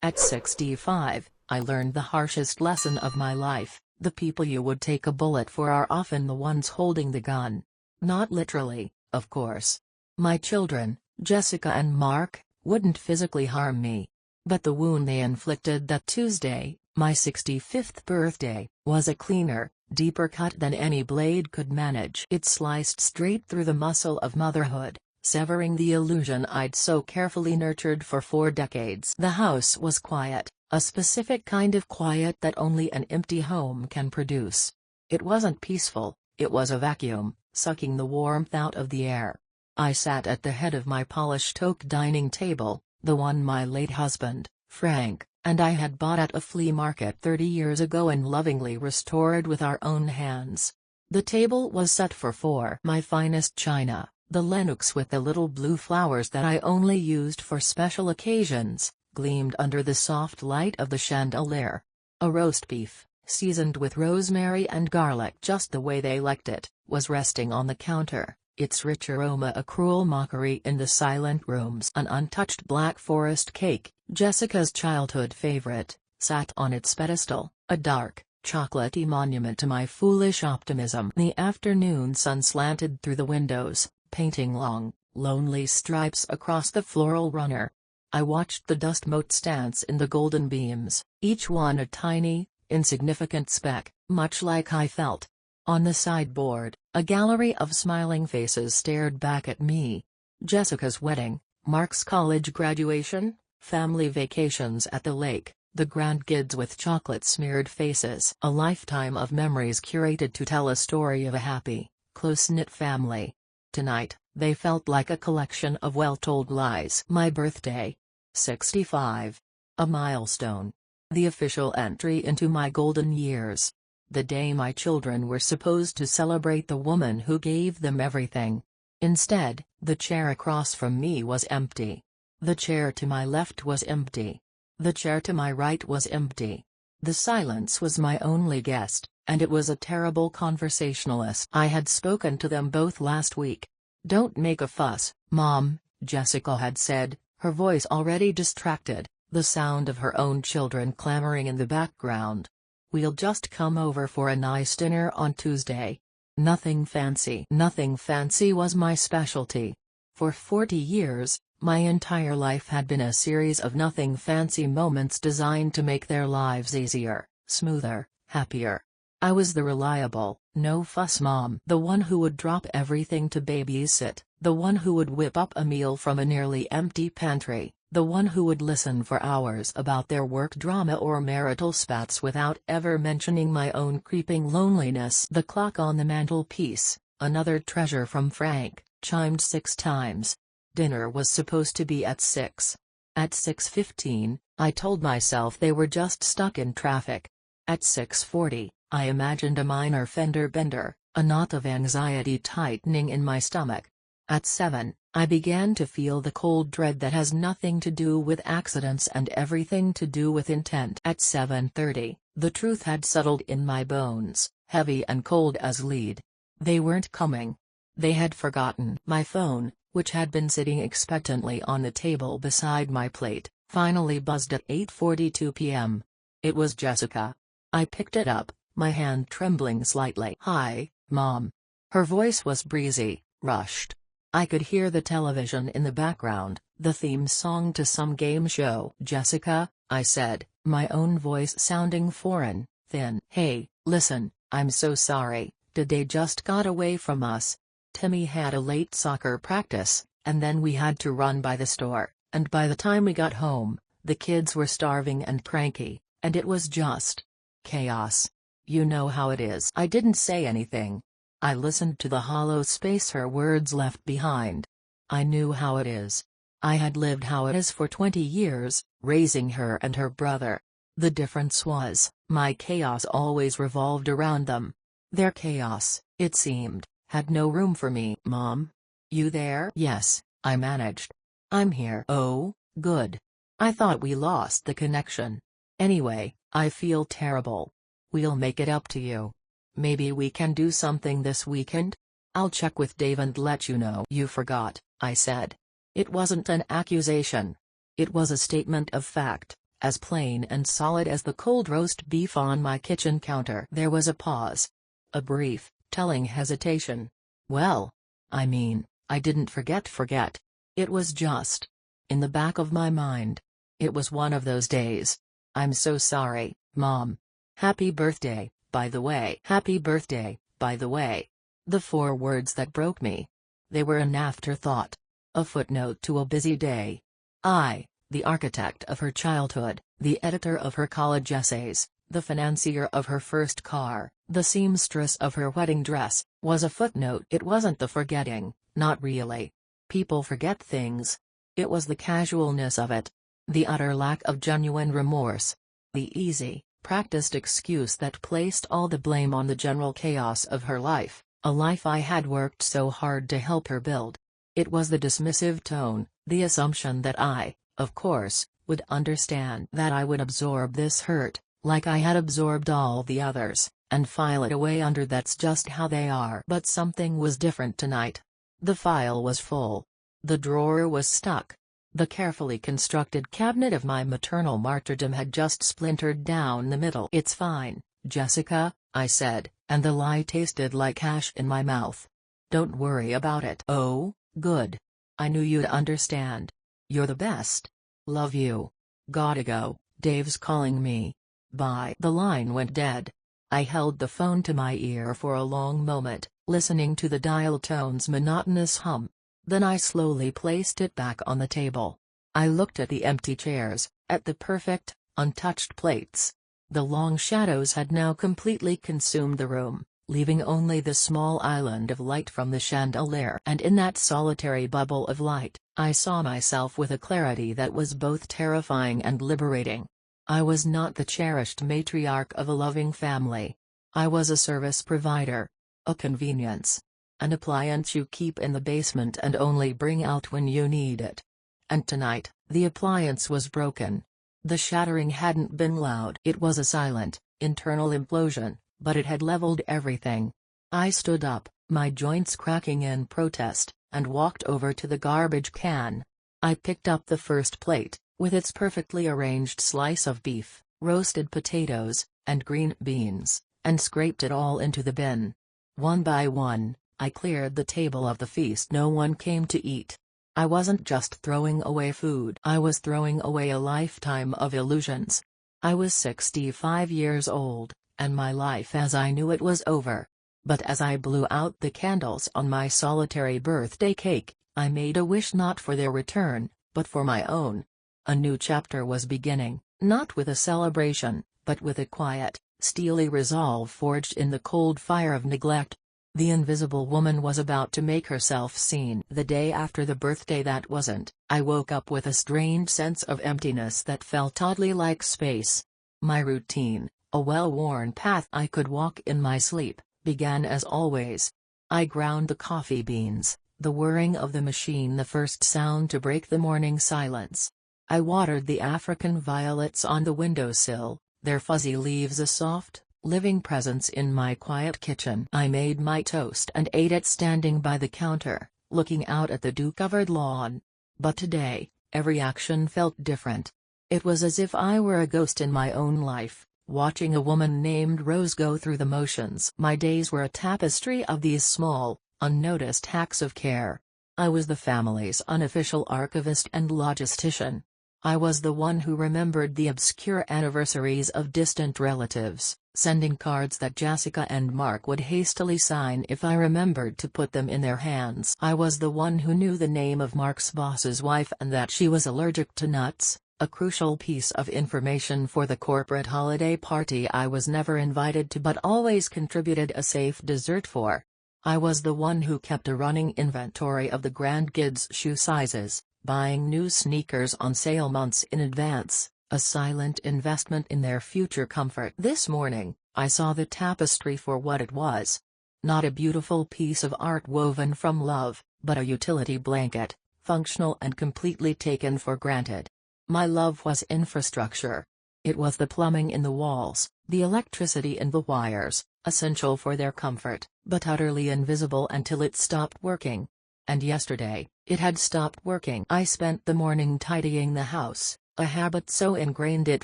At 65, I learned the harshest lesson of my life: the people you would take a bullet for are often the ones holding the gun. Not literally, of course. My children, Jessica and Mark, wouldn't physically harm me. But the wound they inflicted that Tuesday, my 65th birthday, was a cleaner, deeper cut than any blade could manage. It sliced straight through the muscle of motherhood, severing the illusion I'd so carefully nurtured for 4 decades. The house was quiet, a specific kind of quiet that only an empty home can produce. It wasn't peaceful, it was a vacuum, sucking the warmth out of the air. I sat at the head of my polished oak dining table, the one my late husband, Frank, and I had bought at a flea market 30 years ago and lovingly restored with our own hands. The table was set for 4. My finest china, the Lennox with the little blue flowers that I only used for special occasions, gleamed under the soft light of the chandelier. A roast beef, seasoned with rosemary and garlic just the way they liked it, was resting on the counter, its rich aroma a cruel mockery in the silent rooms. An untouched Black Forest cake, Jessica's childhood favorite, sat on its pedestal, a dark, chocolatey monument to my foolish optimism. The afternoon sun slanted through the windows, painting long, lonely stripes across the floral runner. I watched the dust motes dance in the golden beams, each one a tiny, insignificant speck, much like I felt. On the sideboard, a gallery of smiling faces stared back at me. Jessica's wedding, Mark's college graduation, family vacations at the lake, the grandkids with chocolate-smeared faces. A lifetime of memories curated to tell a story of a happy, close-knit family. Tonight, they felt like a collection of well-told lies. My birthday. 65. A milestone. The official entry into my golden years. The day my children were supposed to celebrate the woman who gave them everything. Instead, the chair across from me was empty. The chair to my left was empty. The chair to my right was empty. The silence was my only guest, and it was a terrible conversationalist. I had spoken to them both last week. "Don't make a fuss, Mom," Jessica had said, her voice already distracted, the sound of her own children clamoring in the background. "We'll just come over for a nice dinner on Tuesday. Nothing fancy." Nothing fancy was my specialty. For 40 years, my entire life had been a series of nothing fancy moments designed to make their lives easier, smoother, happier. I was the reliable, no-fuss mom, the one who would drop everything to babysit, the one who would whip up a meal from a nearly empty pantry, the one who would listen for hours about their work drama or marital spats without ever mentioning my own creeping loneliness. The clock on the mantelpiece, another treasure from Frank, chimed 6 times. Dinner was supposed to be at 6. At 6:15, I told myself they were just stuck in traffic. At 6:40, I imagined a minor fender bender, a knot of anxiety tightening in my stomach. At 7, I began to feel the cold dread that has nothing to do with accidents and everything to do with intent. At 7:30, the truth had settled in my bones, heavy and cold as lead. They weren't coming. They had forgotten. My phone, which had been sitting expectantly on the table beside my plate, finally buzzed at 8:42 p.m. It was Jessica. I picked it up, my hand trembling slightly. "Hi, Mom." Her voice was breezy, rushed. I could hear the television in the background, the theme song to some game show. "Jessica," I said, my own voice sounding foreign, thin. "Hey, listen, I'm so sorry, today just got away from us. Timmy had a late soccer practice, and then we had to run by the store, and by the time we got home, the kids were starving and cranky, and it was just chaos. You know how it is." I didn't say anything. I listened to the hollow space her words left behind. I knew how it is. I had lived how it is for 20 years, raising her and her brother. The difference was, my chaos always revolved around them. Their chaos, it seemed, had no room for me. "Mom? You there?" "Yes," I managed. "I'm here." "Oh, good. I thought we lost the connection. Anyway, I feel terrible. We'll make it up to you. Maybe we can do something this weekend? I'll check with Dave and let you know." "You forgot," I said. It wasn't an accusation. It was a statement of fact, as plain and solid as the cold roast beef on my kitchen counter. There was a pause. A brief, telling hesitation. Well, I mean, I didn't forget. It was just in the back of my mind. It was one of those days. I'm so sorry, Mom. Happy birthday, by the way. Happy birthday, by the way. The 4 words that broke me. They were an afterthought. A footnote to a busy day. I, the architect of her childhood, the editor of her college essays, the financier of her first car, the seamstress of her wedding dress, was a footnote. It wasn't the forgetting, not really. People forget things. It was the casualness of it. The utter lack of genuine remorse. The easy, practiced excuse that placed all the blame on the general chaos of her life, a life I had worked so hard to help her build. It was the dismissive tone, the assumption that I, of course, would understand, that I would absorb this hurt, like I had absorbed all the others, and file it away under "that's just how they are." But something was different tonight. The file was full. The drawer was stuck. The carefully constructed cabinet of my maternal martyrdom had just splintered down the middle. "It's fine, Jessica," I said, and the lie tasted like ash in my mouth. "Don't worry about it." "Oh, good. I knew you'd understand. You're the best. Love you. Gotta go, Dave's calling me. Bye." The line went dead. I held the phone to my ear for a long moment, listening to the dial tone's monotonous hum. Then I slowly placed it back on the table. I looked at the empty chairs, at the perfect, untouched plates. The long shadows had now completely consumed the room, leaving only the small island of light from the chandelier. And in that solitary bubble of light, I saw myself with a clarity that was both terrifying and liberating. I was not the cherished matriarch of a loving family. I was a service provider. A convenience. An appliance you keep in the basement and only bring out when you need it. And tonight, the appliance was broken. The shattering hadn't been loud. It was a silent, internal implosion, but it had leveled everything. I stood up, my joints cracking in protest, and walked over to the garbage can. I picked up the first plate, with its perfectly arranged slice of beef, roasted potatoes, and green beans, and scraped it all into the bin. One by one, I cleared the table of the feast no one came to eat. I wasn't just throwing away food. I was throwing away a lifetime of illusions. I was 65 years old, and my life as I knew it was over. But as I blew out the candles on my solitary birthday cake, I made a wish not for their return, but for my own. A new chapter was beginning, not with a celebration, but with a quiet, steely resolve forged in the cold fire of neglect. The invisible woman was about to make herself seen. The day after the birthday that wasn't, I woke up with a strange sense of emptiness that felt oddly like space. My routine, a well-worn path I could walk in my sleep, began as always. I ground the coffee beans, the whirring of the machine the first sound to break the morning silence. I watered the African violets on the windowsill, their fuzzy leaves a soft, living presence in my quiet kitchen. I made my toast and ate it standing by the counter, looking out at the dew-covered lawn. But today, every action felt different. It was as if I were a ghost in my own life, watching a woman named Rose go through the motions. My days were a tapestry of these small, unnoticed acts of care. I was the family's unofficial archivist and logistician. I was the one who remembered the obscure anniversaries of distant relatives, sending cards that Jessica and Mark would hastily sign if I remembered to put them in their hands. I was the one who knew the name of Mark's boss's wife and that she was allergic to nuts, a crucial piece of information for the corporate holiday party I was never invited to but always contributed a safe dessert for. I was the one who kept a running inventory of the grandkids' shoe sizes, buying new sneakers on sale months in advance, a silent investment in their future comfort. This morning, I saw the tapestry for what it was. Not a beautiful piece of art woven from love, but a utility blanket, functional and completely taken for granted. My love was infrastructure. It was the plumbing in the walls, the electricity in the wires, essential for their comfort, but utterly invisible until it stopped working. And yesterday, it had stopped working. I spent the morning tidying the house, a habit so ingrained it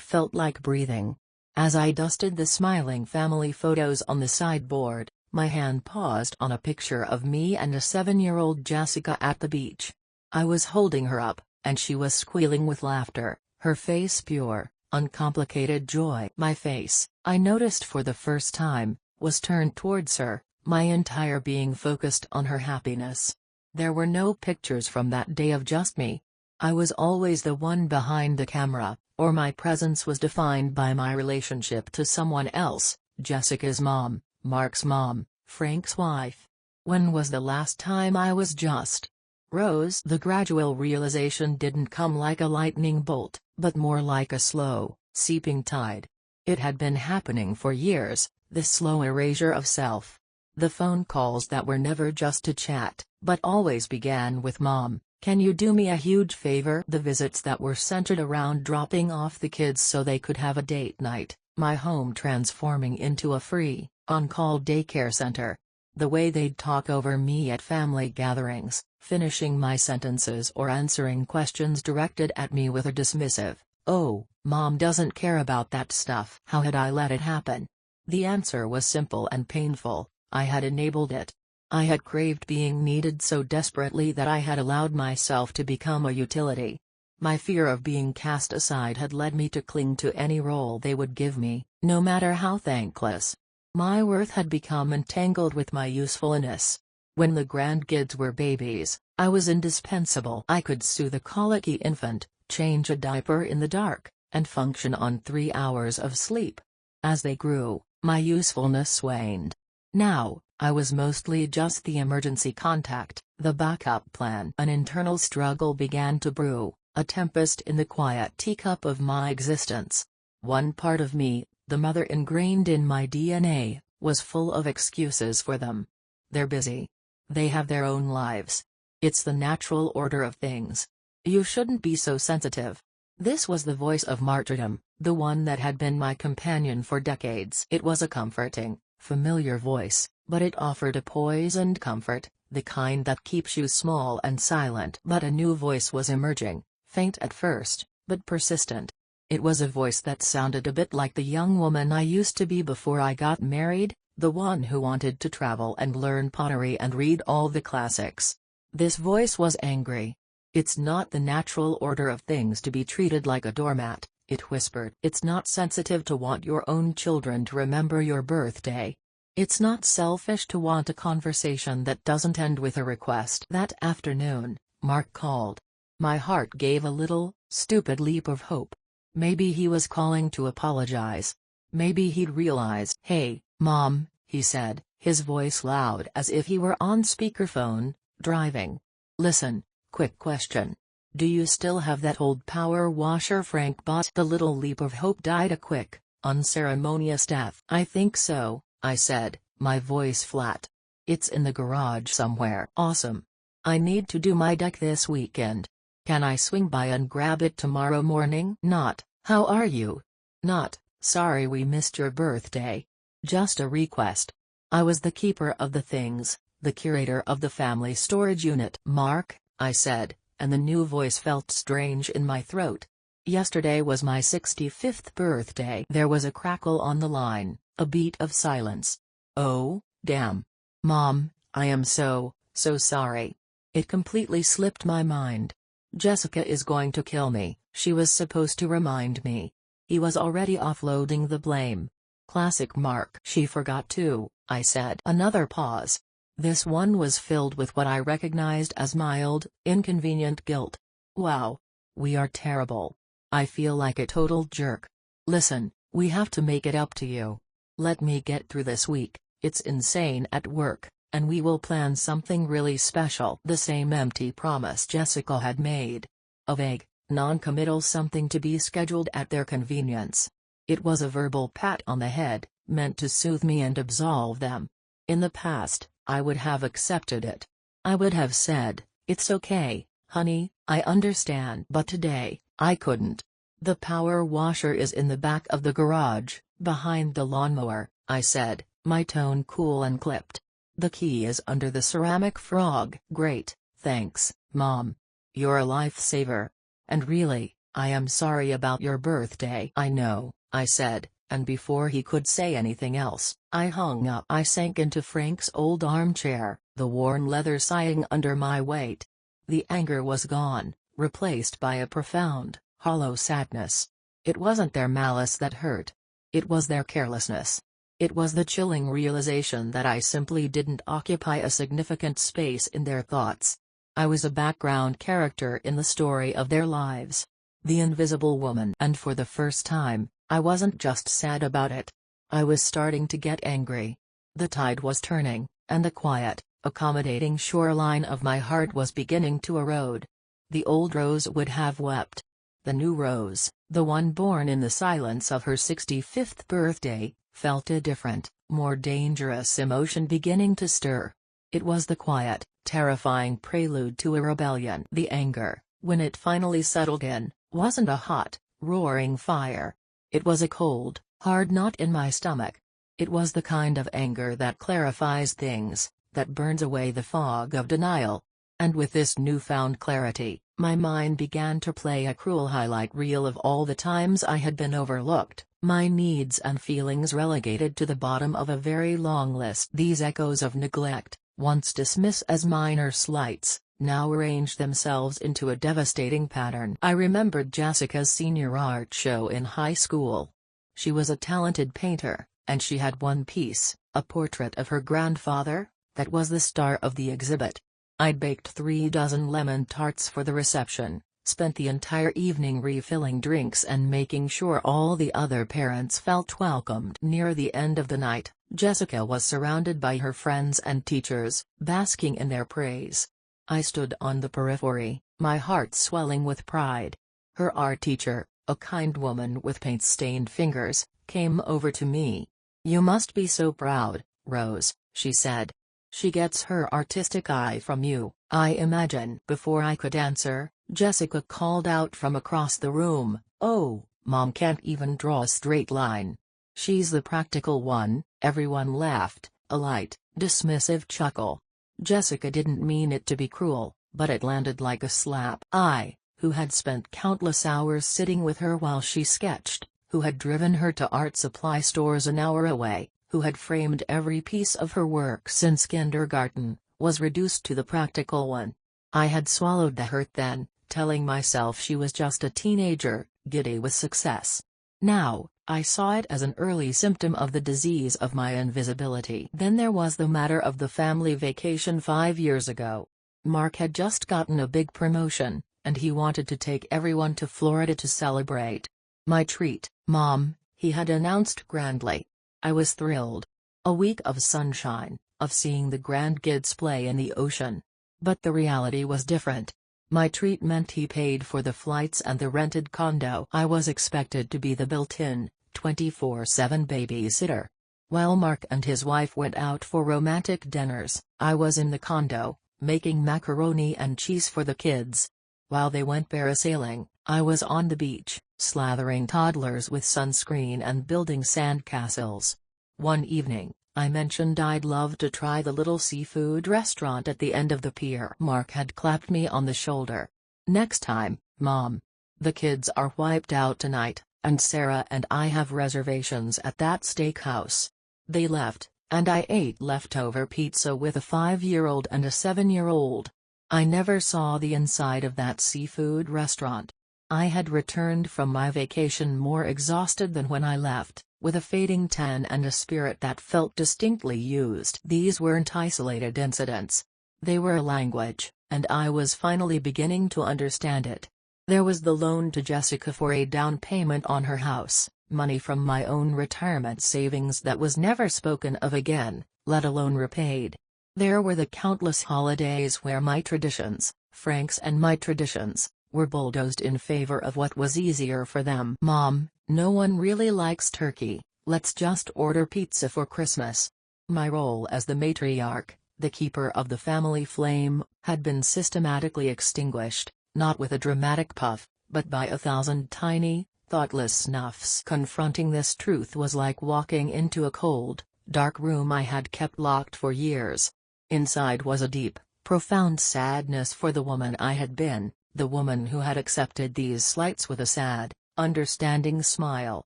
felt like breathing. As I dusted the smiling family photos on the sideboard, my hand paused on a picture of me and a 7-year-old Jessica at the beach. I was holding her up, and she was squealing with laughter, her face pure, uncomplicated joy. My face, I noticed for the first time, was turned towards her, my entire being focused on her happiness. There were no pictures from that day of just me. I was always the one behind the camera, or my presence was defined by my relationship to someone else, Jessica's mom, Mark's mom, Frank's wife. When was the last time I was just Rose? The gradual realization didn't come like a lightning bolt, but more like a slow, seeping tide. It had been happening for years, this slow erasure of self. The phone calls that were never just to chat, but always began with "Mom, can you do me a huge favor?" The visits that were centered around dropping off the kids so they could have a date night, my home transforming into a free, on-call daycare center. The way they'd talk over me at family gatherings, finishing my sentences or answering questions directed at me with a dismissive, "Oh, Mom doesn't care about that stuff." How had I let it happen? The answer was simple and painful: I had enabled it. I had craved being needed so desperately that I had allowed myself to become a utility. My fear of being cast aside had led me to cling to any role they would give me, no matter how thankless. My worth had become entangled with my usefulness. When the grandkids were babies, I was indispensable. I could soothe a colicky infant, change a diaper in the dark, and function on 3 hours of sleep. As they grew, my usefulness waned. Now, I was mostly just the emergency contact, the backup plan. An internal struggle began to brew, a tempest in the quiet teacup of my existence. One part of me, the mother ingrained in my DNA, was full of excuses for them. They're busy. They have their own lives. It's the natural order of things. You shouldn't be so sensitive. This was the voice of martyrdom, the one that had been my companion for decades. It was a comforting, familiar voice, but it offered a poisoned comfort, the kind that keeps you small and silent. But a new voice was emerging, faint at first, but persistent. It was a voice that sounded a bit like the young woman I used to be before I got married, the one who wanted to travel and learn pottery and read all the classics. This voice was angry. "It's not the natural order of things to be treated like a doormat," it whispered. "It's not sensitive to want your own children to remember your birthday. It's not selfish to want a conversation that doesn't end with a request." That afternoon, Mark called. My heart gave a little, stupid leap of hope. Maybe he was calling to apologize. Maybe he'd realized. "Hey, Mom," he said, his voice loud as if he were on speakerphone, driving. "Listen, quick question. Do you still have that old power washer Frank bought?" The little leap of hope died a quick, unceremonious death. "I think so," I said, my voice flat. "It's in the garage somewhere." "Awesome. I need to do my deck this weekend. Can I swing by and grab it tomorrow morning?" "Not, 'How are you?' Not, 'Sorry we missed your birthday.' Just a request. I was the keeper of the things, the curator of the family storage unit." "Mark," I said, and the new voice felt strange in my throat. "Yesterday was my 65th birthday." There was a crackle on the line, a beat of silence. "Oh, damn. Mom, I am so sorry. It completely slipped my mind. Jessica is going to kill me," she was supposed to remind me. He was already offloading the blame. Classic Mark. "She forgot too," I said. Another pause. This one was filled with what I recognized as mild, inconvenient guilt. "Wow. We are terrible. I feel like a total jerk. Listen, we have to make it up to you. Let me get through this week, it's insane at work, and we will plan something really special." The same empty promise Jessica had made. A vague, non-committal something to be scheduled at their convenience. It was a verbal pat on the head, meant to soothe me and absolve them. In the past, I would have accepted it. I would have said, "It's okay, honey, I understand." But today, I couldn't. "The power washer is in the back of the garage, behind the lawnmower," I said, my tone cool and clipped. "The key is under the ceramic frog." "Great, thanks, Mom. You're a lifesaver. And really, "I am sorry about your birthday." "I know," I said, and before he could say anything else, I hung up. I sank into Frank's old armchair, the worn leather sighing under my weight. The anger was gone, replaced by a profound, hollow sadness. It wasn't their malice that hurt. It was their carelessness. It was the chilling realization that I simply didn't occupy a significant space in their thoughts. I was a background character in the story of their lives. The invisible woman. And for the first time, I wasn't just sad about it. I was starting to get angry. The tide was turning, and the quiet, accommodating shoreline of my heart was beginning to erode. The old Rose would have wept. The new Rose, the one born in the silence of her 65th birthday, felt a different, more dangerous emotion beginning to stir. It was the quiet, terrifying prelude to a rebellion. The anger, when it finally settled in, wasn't a hot, roaring fire. It was a cold, hard knot in my stomach. It was the kind of anger that clarifies things, that burns away the fog of denial. And with this newfound clarity, my mind began to play a cruel highlight reel of all the times I had been overlooked, my needs and feelings relegated to the bottom of a very long list. These echoes of neglect, once dismissed as minor slights, now arranged themselves into a devastating pattern. I remembered Jessica's senior art show in high school. She was a talented painter, and she had one piece, a portrait of her grandfather, that was the star of the exhibit. I'd baked 3 dozen lemon tarts for the reception, spent the entire evening refilling drinks and making sure all the other parents felt welcomed. Near the end of the night, Jessica was surrounded by her friends and teachers, basking in their praise. I stood on the periphery, my heart swelling with pride. Her art teacher, a kind woman with paint-stained fingers, came over to me. "You must be so proud, Rose," she said. "She gets her artistic eye from you, I imagine." Before I could answer, Jessica called out from across the room, "Oh, Mom can't even draw a straight line. She's the practical one." Everyone laughed, a light, dismissive chuckle. Jessica didn't mean it to be cruel, but it landed like a slap. I, who had spent countless hours sitting with her while she sketched, who had driven her to art supply stores an hour away, who had framed every piece of her work since kindergarten, was reduced to the practical one. I had swallowed the hurt then, telling myself she was just a teenager, giddy with success. Now, I saw it as an early symptom of the disease of my invisibility. Then there was the matter of the family vacation 5 years ago. Mark had just gotten a big promotion, and he wanted to take everyone to Florida to celebrate. "My treat, Mom," he had announced grandly. I was thrilled. A week of sunshine, of seeing the grandkids play in the ocean. But the reality was different. My treat meant he paid for the flights and the rented condo. I was expected to be the built-in, 24/7 babysitter. While Mark and his wife went out for romantic dinners, I was in the condo, making macaroni and cheese for the kids. While they went parasailing, I was on the beach, slathering toddlers with sunscreen and building sandcastles. One evening, I mentioned I'd love to try the little seafood restaurant at the end of the pier. Mark had clapped me on the shoulder. "Next time, Mom. The kids are wiped out tonight, and Sarah and I have reservations at that steakhouse." They left, and I ate leftover pizza with a 5-year-old and a 7-year-old. I never saw the inside of that seafood restaurant. I had returned from my vacation more exhausted than when I left, with a fading tan and a spirit that felt distinctly used. These weren't isolated incidents. They were a language, and I was finally beginning to understand it. There was the loan to Jessica for a down payment on her house, money from my own retirement savings that was never spoken of again, let alone repaid. There were the countless holidays where my traditions, Frank's and my traditions, were bulldozed in favor of what was easier for them. "Mom, no one really likes turkey, let's just order pizza for Christmas." My role as the matriarch, the keeper of the family flame, had been systematically extinguished, not with a dramatic puff, but by 1,000 tiny, thoughtless snuffs. Confronting this truth was like walking into a cold, dark room I had kept locked for years. Inside was a deep, profound sadness for the woman I had been, The woman who had accepted these slights with a sad, understanding smile.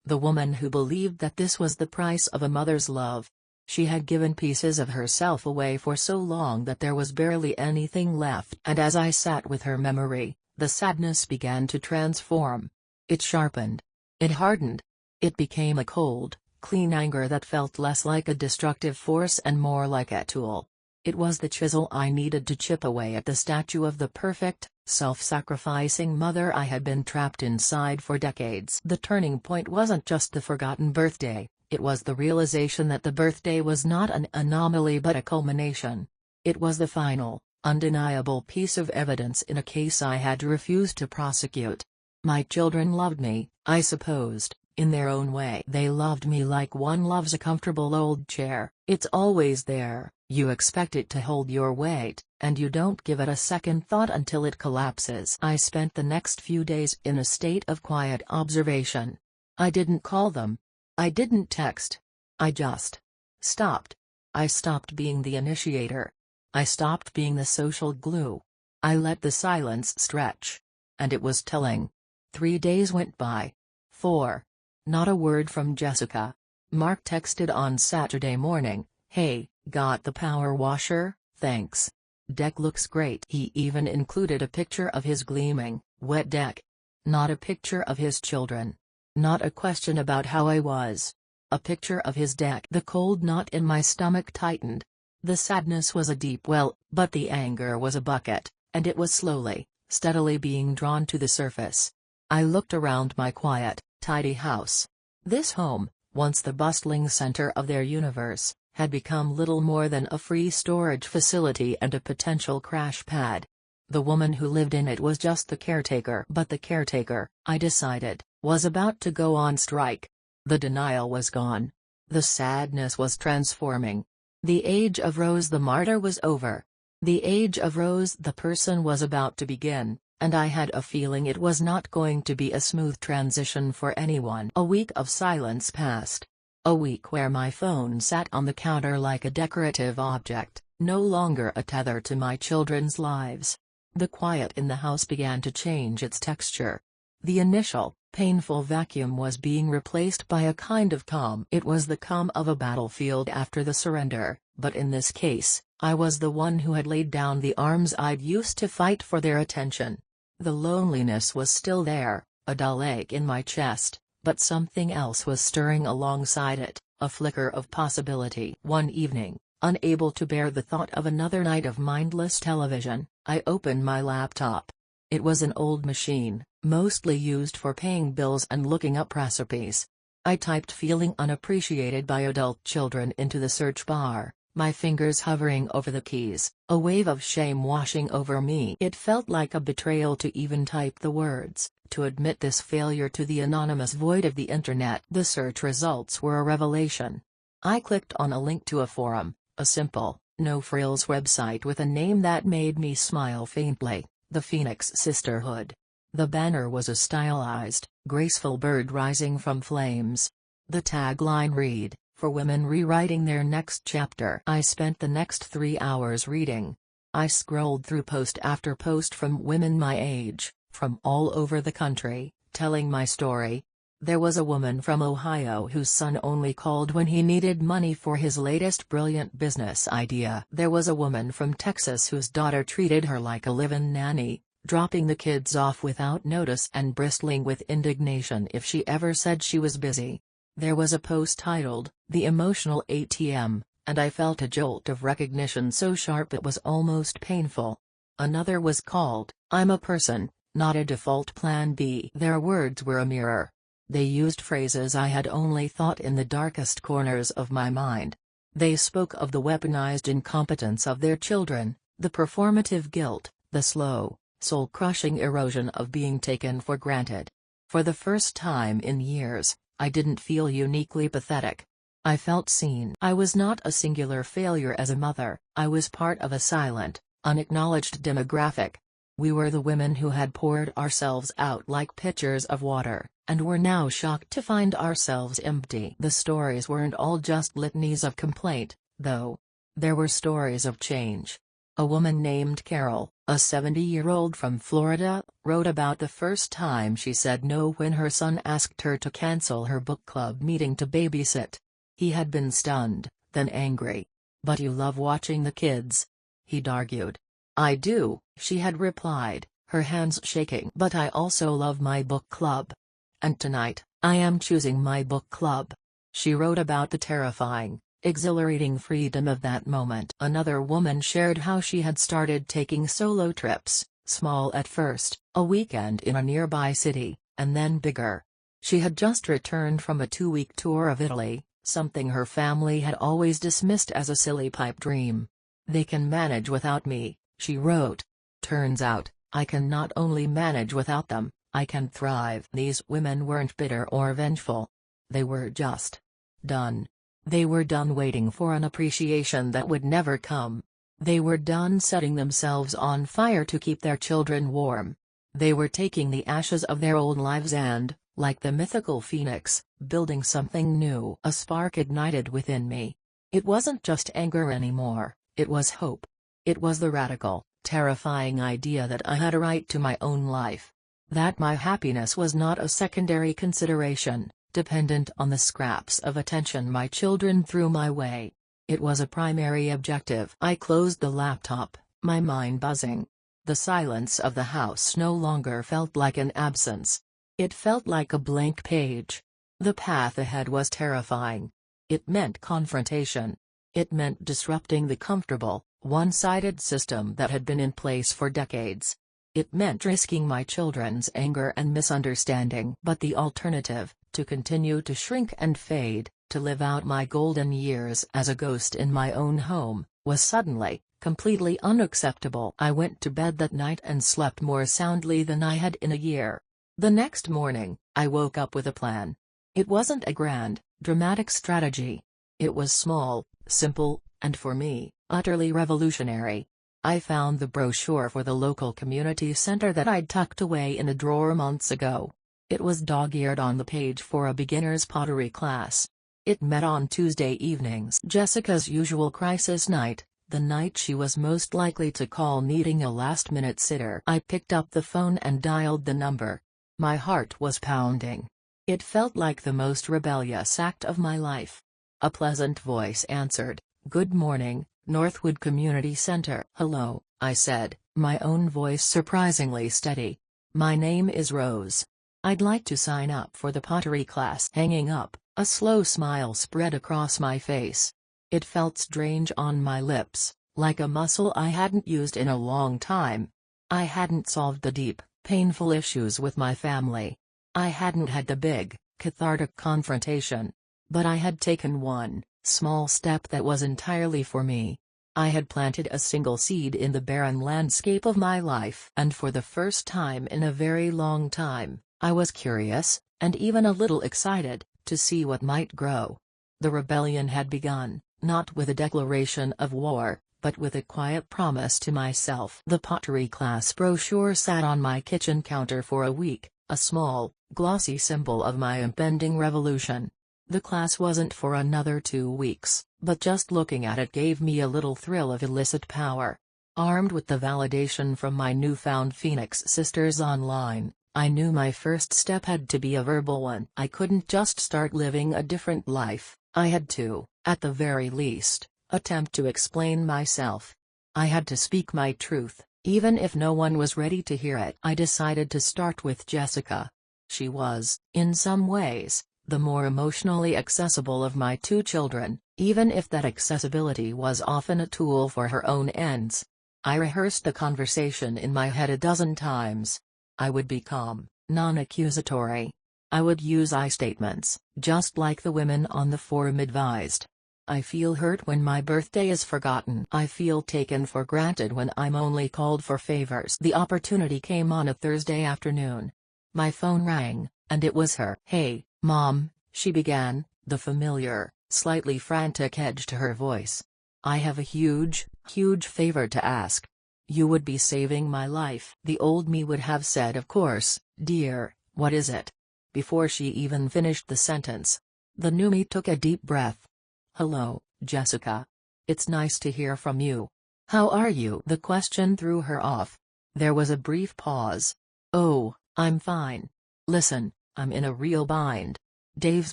The woman who believed that this was the price of a mother's love. She had given pieces of herself away for so long that there was barely anything left. And as I sat with her memory, the sadness began to transform. It sharpened. It hardened. It became a cold, clean anger that felt less like a destructive force and more like a tool. It was the chisel I needed to chip away at the statue of the perfect, self-sacrificing mother I had been trapped inside for decades. The turning point wasn't just the forgotten birthday, it was the realization that the birthday was not an anomaly but a culmination. It was the final, undeniable piece of evidence in a case I had refused to prosecute. My children loved me, I supposed, in their own way. They loved me like one loves a comfortable old chair. It's always there, you expect it to hold your weight, and you don't give it a second thought until it collapses. I spent the next few days in a state of quiet observation. I didn't call them. I didn't text. I just stopped. I stopped being the initiator. I stopped being the social glue. I let the silence stretch. And it was telling. 3 days went by. 4. Not a word from Jessica. Mark texted on Saturday morning, "Hey, got the power washer, thanks. Deck looks great." He even included a picture of his gleaming, wet deck. Not a picture of his children. Not a question about how I was. A picture of his deck. The cold knot in my stomach tightened. The sadness was a deep well, but the anger was a bucket, and it was slowly, steadily being drawn to the surface. I looked around my quiet, tidy house. This home, once the bustling center of their universe, had become little more than a free storage facility and a potential crash pad. The woman who lived in it was just the caretaker. But the caretaker, I decided, was about to go on strike. The denial was gone. The sadness was transforming. The age of Rose the martyr was over. The age of Rose the person was about to begin. And I had a feeling it was not going to be a smooth transition for anyone. A week of silence passed. A week where my phone sat on the counter like a decorative object, no longer a tether to my children's lives. The quiet in the house began to change its texture. The initial, painful vacuum was being replaced by a kind of calm. It was the calm of a battlefield after the surrender, but in this case, I was the one who had laid down the arms I'd used to fight for their attention. The loneliness was still there, a dull ache in my chest, but something else was stirring alongside it, a flicker of possibility. One evening, unable to bear the thought of another night of mindless television, I opened my laptop. It was an old machine, mostly used for paying bills and looking up recipes. I typed "feeling unappreciated by adult children" into the search bar, my fingers hovering over the keys, a wave of shame washing over me. It felt like a betrayal to even type the words, to admit this failure to the anonymous void of the internet. The search results were a revelation. I clicked on a link to a forum, a simple, no-frills website with a name that made me smile faintly, the Phoenix Sisterhood. The banner was a stylized, graceful bird rising from flames. The tagline read, "For women rewriting their next chapter." I spent the next 3 hours reading. I scrolled through post after post from women my age, from all over the country, telling my story. There was a woman from Ohio whose son only called when he needed money for his latest brilliant business idea. There was a woman from Texas whose daughter treated her like a live-in nanny, dropping the kids off without notice and bristling with indignation if she ever said she was busy. There was a post titled, "The Emotional ATM," and I felt a jolt of recognition so sharp it was almost painful. Another was called, "I'm a person, not a default plan B." Their words were a mirror. They used phrases I had only thought in the darkest corners of my mind. They spoke of the weaponized incompetence of their children, the performative guilt, the slow, soul-crushing erosion of being taken for granted. For the first time in years, I didn't feel uniquely pathetic. I felt seen. I was not a singular failure as a mother, I was part of a silent, unacknowledged demographic. We were the women who had poured ourselves out like pitchers of water, and were now shocked to find ourselves empty. The stories weren't all just litanies of complaint, though. There were stories of change. A woman named Carol, A 70-year-old from Florida wrote about the first time she said no when her son asked her to cancel her book club meeting to babysit. He had been stunned, then angry. "But you love watching the kids?" he'd argued. "I do," she had replied, her hands shaking. "But I also love my book club. And tonight, I am choosing my book club." She wrote about the terrifying, exhilarating freedom of that moment. Another woman shared how she had started taking solo trips, small at first, a weekend in a nearby city, and then bigger. She had just returned from a 2-week tour of Italy, something her family had always dismissed as a silly pipe dream. "They can manage without me," she wrote. "Turns out, I can not only manage without them, I can thrive." These women weren't bitter or vengeful. They were just done. They were done waiting for an appreciation that would never come. They were done setting themselves on fire to keep their children warm. They were taking the ashes of their old lives and, like the mythical phoenix, building something new. A spark ignited within me. It wasn't just anger anymore, it was hope. It was the radical, terrifying idea that I had a right to my own life. That my happiness was not a secondary consideration, dependent on the scraps of attention my children threw my way. It was a primary objective. I closed the laptop, my mind buzzing. The silence of the house no longer felt like an absence. It felt like a blank page. The path ahead was terrifying. It meant confrontation. It meant disrupting the comfortable, one-sided system that had been in place for decades. It meant risking my children's anger and misunderstanding. But the alternative, to continue to shrink and fade, to live out my golden years as a ghost in my own home, was suddenly, completely unacceptable. I went to bed that night and slept more soundly than I had in a year. The next morning, I woke up with a plan. It wasn't a grand, dramatic strategy. It was small, simple, and for me, utterly revolutionary. I found the brochure for the local community center that I'd tucked away in a drawer months ago. It was dog-eared on the page for a beginner's pottery class. It met on Tuesday evenings. Jessica's usual crisis night, the night she was most likely to call needing a last-minute sitter. I picked up the phone and dialed the number. My heart was pounding. It felt like the most rebellious act of my life. A pleasant voice answered. "Good morning, Northwood Community Center." "Hello," I said, my own voice surprisingly steady. "My name is Rose. I'd like to sign up for the pottery class." Hanging up, a slow smile spread across my face. It felt strange on my lips, like a muscle I hadn't used in a long time. I hadn't solved the deep, painful issues with my family. I hadn't had the big, cathartic confrontation. But I had taken one small step that was entirely for me. I had planted a single seed in the barren landscape of my life. And for the first time in a very long time, I was curious, and even a little excited, to see what might grow. The rebellion had begun, not with a declaration of war, but with a quiet promise to myself. The pottery class brochure sat on my kitchen counter for a week, a small, glossy symbol of my impending revolution. The class wasn't for another 2 weeks, but just looking at it gave me a little thrill of illicit power. Armed with the validation from my newfound Phoenix sisters online, I knew my first step had to be a verbal one. I couldn't just start living a different life, I had to, at the very least, attempt to explain myself. I had to speak my truth, even if no one was ready to hear it. I decided to start with Jessica. She was, in some ways, the more emotionally accessible of my 2 children, even if that accessibility was often a tool for her own ends. I rehearsed the conversation in my head a dozen times. I would be calm, non-accusatory. I would use I statements, just like the women on the forum advised. I feel hurt when my birthday is forgotten. I feel taken for granted when I'm only called for favors. The opportunity came on a Thursday afternoon. My phone rang, and it was her. "Hey, Mom," she began, the familiar, slightly frantic edge to her voice. "I have a huge, huge favor to ask. You would be saving my life." The old me would have said, "Of course, dear, what is it?" before she even finished the sentence. The new me took a deep breath. "Hello, Jessica. It's nice to hear from you. How are you?" The question threw her off. There was a brief pause. "Oh, I'm fine. Listen, I'm in a real bind. Dave's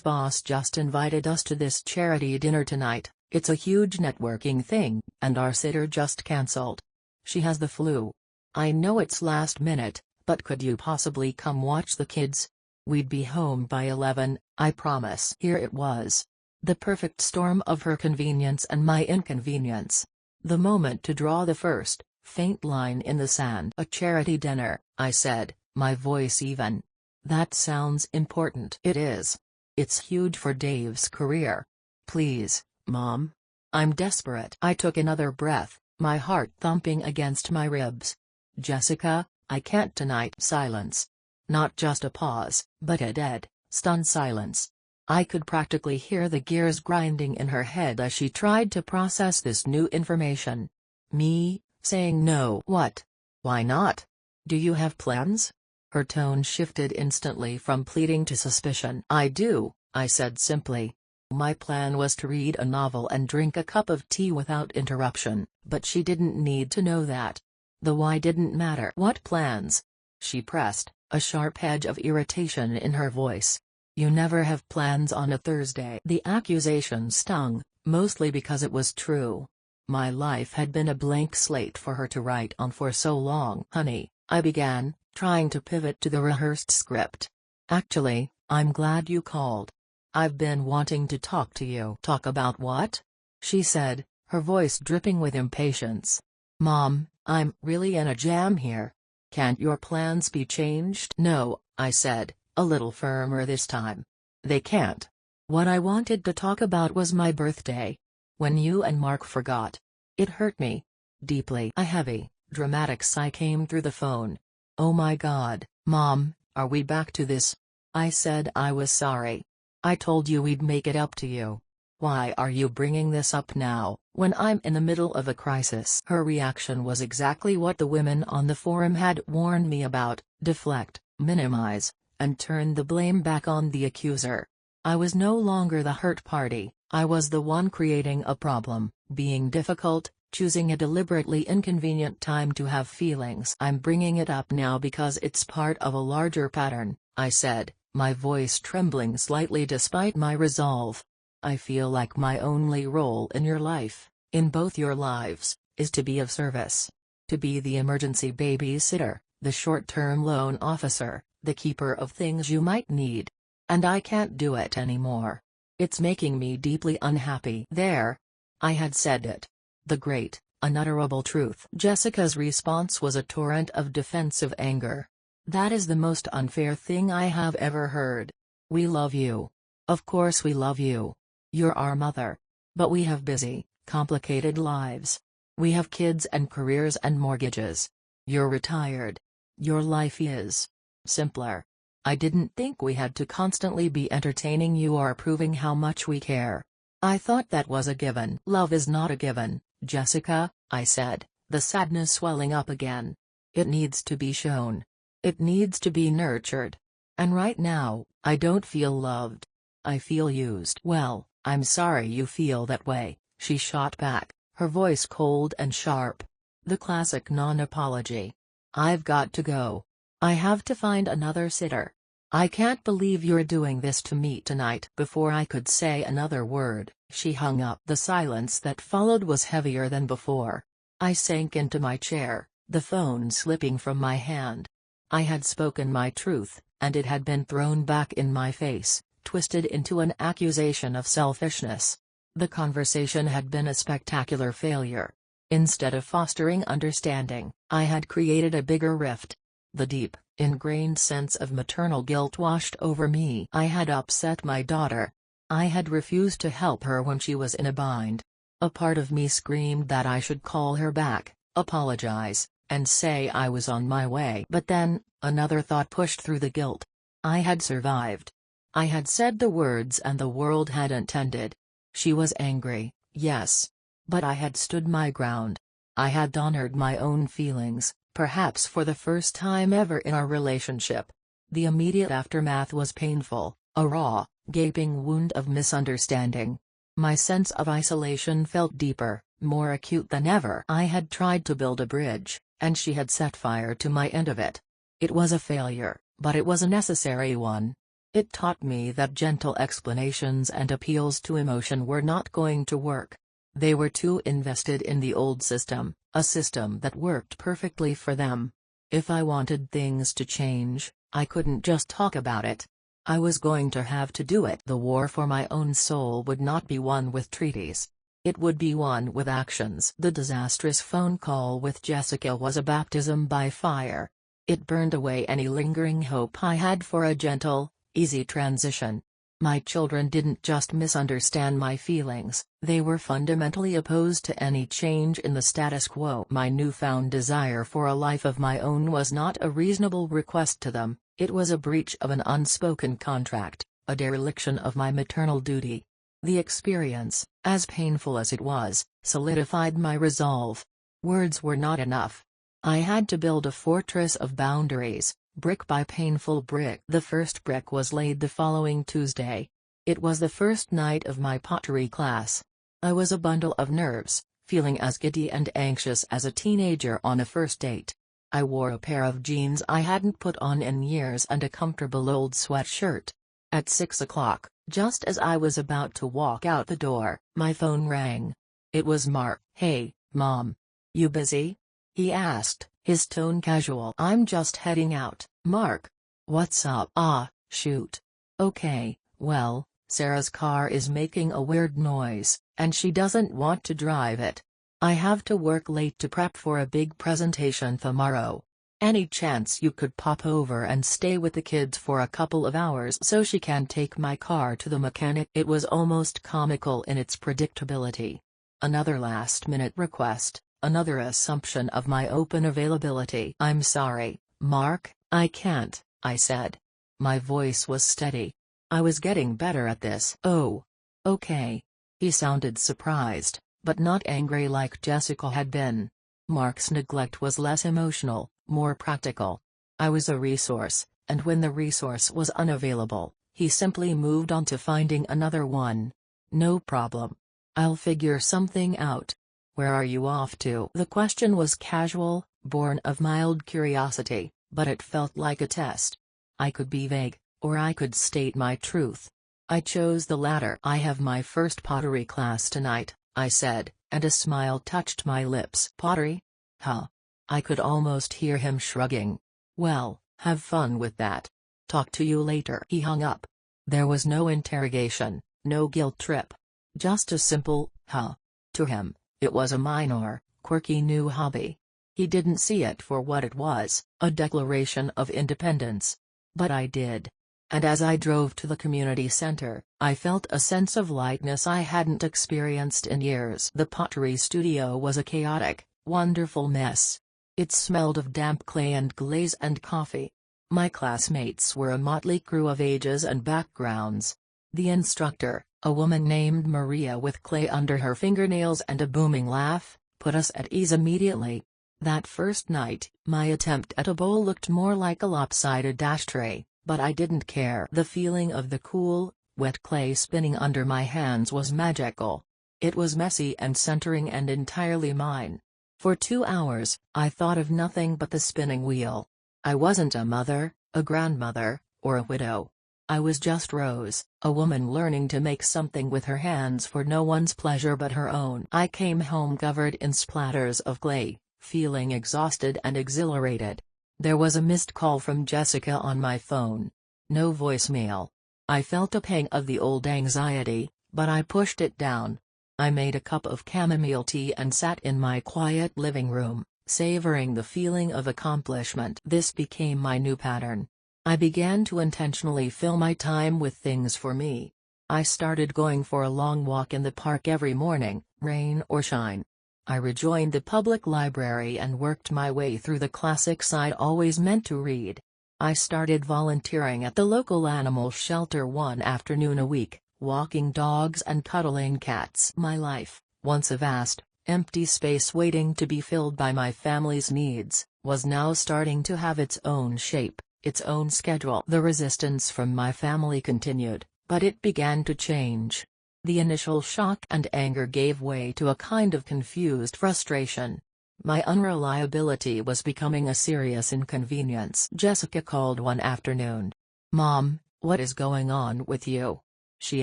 boss just invited us to this charity dinner tonight. It's a huge networking thing, and our sitter just cancelled. She has the flu. I know it's last minute, but could you possibly come watch the kids? We'd be home by 11, I promise." Here it was. The perfect storm of her convenience and my inconvenience. The moment to draw the first, faint line in the sand. "A charity dinner," I said, my voice even. "That sounds important." "It is. It's huge for Dave's career. Please, Mom. I'm desperate." I took another breath, my heart thumping against my ribs. "Jessica, I can't tonight." Silence. Not just a pause, but a dead, stunned silence. I could practically hear the gears grinding in her head as she tried to process this new information. Me, saying no. "What? Why not? Do you have plans?" Her tone shifted instantly from pleading to suspicion. "I do," I said simply. My plan was to read a novel and drink a cup of tea without interruption, but she didn't need to know that. The why didn't matter. "What plans?" she pressed, a sharp edge of irritation in her voice. "You never have plans on a Thursday." The accusation stung, mostly because it was true. My life had been a blank slate for her to write on for so long. "Honey," I began, trying to pivot to the rehearsed script. "Actually, I'm glad you called. I've been wanting to talk to you." "Talk about what?" she said, her voice dripping with impatience. "Mom, I'm really in a jam here. Can't your plans be changed?" "No," I said, a little firmer this time. "They can't. What I wanted to talk about was my birthday. When you and Mark forgot. It hurt me. Deeply." A heavy, dramatic sigh came through the phone. "Oh my God, Mom, are we back to this? I said I was sorry. I told you we'd make it up to you. Why are you bringing this up now, when I'm in the middle of a crisis?" Her reaction was exactly what the women on the forum had warned me about: deflect, minimize, and turn the blame back on the accuser. I was no longer the hurt party, I was the one creating a problem, being difficult, choosing a deliberately inconvenient time to have feelings. "I'm bringing it up now because it's part of a larger pattern," I said, my voice trembling slightly despite my resolve. "I feel like my only role in your life, in both your lives, is to be of service. To be the emergency babysitter, the short-term loan officer, the keeper of things you might need. And I can't do it anymore. It's making me deeply unhappy." There. I had said it. The great, unutterable truth. Jessica's response was a torrent of defensive anger. "That is the most unfair thing I have ever heard. We love you. Of course we love you. You're our mother. But we have busy, complicated lives. We have kids and careers and mortgages. You're retired. Your life is simpler. I didn't think we had to constantly be entertaining you or proving how much we care. I thought that was a given." "Love is not a given, Jessica," I said, the sadness swelling up again. "It needs to be shown. It needs to be nurtured. And right now, I don't feel loved. I feel used." "Well, I'm sorry you feel that way," she shot back, her voice cold and sharp. The classic non-apology. "I've got to go. I have to find another sitter. I can't believe you're doing this to me tonight." Before I could say another word, she hung up. The silence that followed was heavier than before. I sank into my chair, the phone slipping from my hand. I had spoken my truth, and it had been thrown back in my face, twisted into an accusation of selfishness. The conversation had been a spectacular failure. Instead of fostering understanding, I had created a bigger rift. The deep, ingrained sense of maternal guilt washed over me. I had upset my daughter. I had refused to help her when she was in a bind. A part of me screamed that I should call her back, apologize, and say I was on my way. But then, another thought pushed through the guilt. I had survived. I had said the words and the world hadn't ended. She was angry, yes. But I had stood my ground. I had honored my own feelings, perhaps for the first time ever in our relationship. The immediate aftermath was painful, a raw, gaping wound of misunderstanding. My sense of isolation felt deeper, more acute than ever. I had tried to build a bridge, and she had set fire to my end of it. It was a failure, but it was a necessary one. It taught me that gentle explanations and appeals to emotion were not going to work. They were too invested in the old system, a system that worked perfectly for them. If I wanted things to change, I couldn't just talk about it. I was going to have to do it. The war for my own soul would not be won with treaties. It would be won with actions. The disastrous phone call with Jessica was a baptism by fire. It burned away any lingering hope I had for a gentle, easy transition. My children didn't just misunderstand my feelings, they were fundamentally opposed to any change in the status quo. My newfound desire for a life of my own was not a reasonable request to them, it was a breach of an unspoken contract, a dereliction of my maternal duty. The experience, as painful as it was, solidified my resolve. Words were not enough. I had to build a fortress of boundaries, brick by painful brick. The first brick was laid the following Tuesday. It was the first night of my pottery class. I was a bundle of nerves, feeling as giddy and anxious as a teenager on a first date. I wore a pair of jeans I hadn't put on in years and a comfortable old sweatshirt. At 6 o'clock, just as I was about to walk out the door, my phone rang. It was Mark. "Hey, Mom. You busy?" he asked, his tone casual. "I'm just heading out, Mark. What's up?" "Ah, shoot. Okay, well, Sarah's car is making a weird noise, and she doesn't want to drive it. I have to work late to prep for a big presentation tomorrow. Any chance you could pop over and stay with the kids for a couple of hours so she can take my car to the mechanic?" It was almost comical in its predictability. Another last-minute request, another assumption of my open availability. "I'm sorry, Mark, I can't," I said. My voice was steady. I was getting better at this. "Oh. Okay." He sounded surprised, but not angry like Jessica had been. Mark's neglect was less emotional, more practical. I was a resource, and when the resource was unavailable, he simply moved on to finding another one. "No problem. I'll figure something out. Where are you off to?" The question was casual, born of mild curiosity, but it felt like a test. I could be vague, or I could state my truth. I chose the latter. "I have my first pottery class tonight," I said, and a smile touched my lips. "Pottery? Huh?" I could almost hear him shrugging. "Well, have fun with that. Talk to you later." He hung up. There was no interrogation, no guilt trip. Just a simple, huh. To him, it was a minor, quirky new hobby. He didn't see it for what it was, a declaration of independence. But I did. And as I drove to the community center, I felt a sense of lightness I hadn't experienced in years. The pottery studio was a chaotic, wonderful mess. It smelled of damp clay and glaze and coffee. My classmates were a motley crew of ages and backgrounds. The instructor, a woman named Maria with clay under her fingernails and a booming laugh, put us at ease immediately. That first night, my attempt at a bowl looked more like a lopsided ashtray, but I didn't care. The feeling of the cool, wet clay spinning under my hands was magical. It was messy and centering and entirely mine. For 2 hours, I thought of nothing but the spinning wheel. I wasn't a mother, a grandmother, or a widow. I was just Rose, a woman learning to make something with her hands for no one's pleasure but her own. I came home covered in splatters of clay, feeling exhausted and exhilarated. There was a missed call from Jessica on my phone. No voicemail. I felt a pang of the old anxiety, but I pushed it down. I made a cup of chamomile tea and sat in my quiet living room, savoring the feeling of accomplishment. This became my new pattern. I began to intentionally fill my time with things for me. I started going for a long walk in the park every morning, rain or shine. I rejoined the public library and worked my way through the classics I'd always meant to read. I started volunteering at the local animal shelter one afternoon a week, walking dogs and cuddling cats. My life, once a vast, empty space waiting to be filled by my family's needs, was now starting to have its own shape, its own schedule. The resistance from my family continued, but it began to change. The initial shock and anger gave way to a kind of confused frustration. My unreliability was becoming a serious inconvenience. Jessica called one afternoon. "Mom, what is going on with you?" she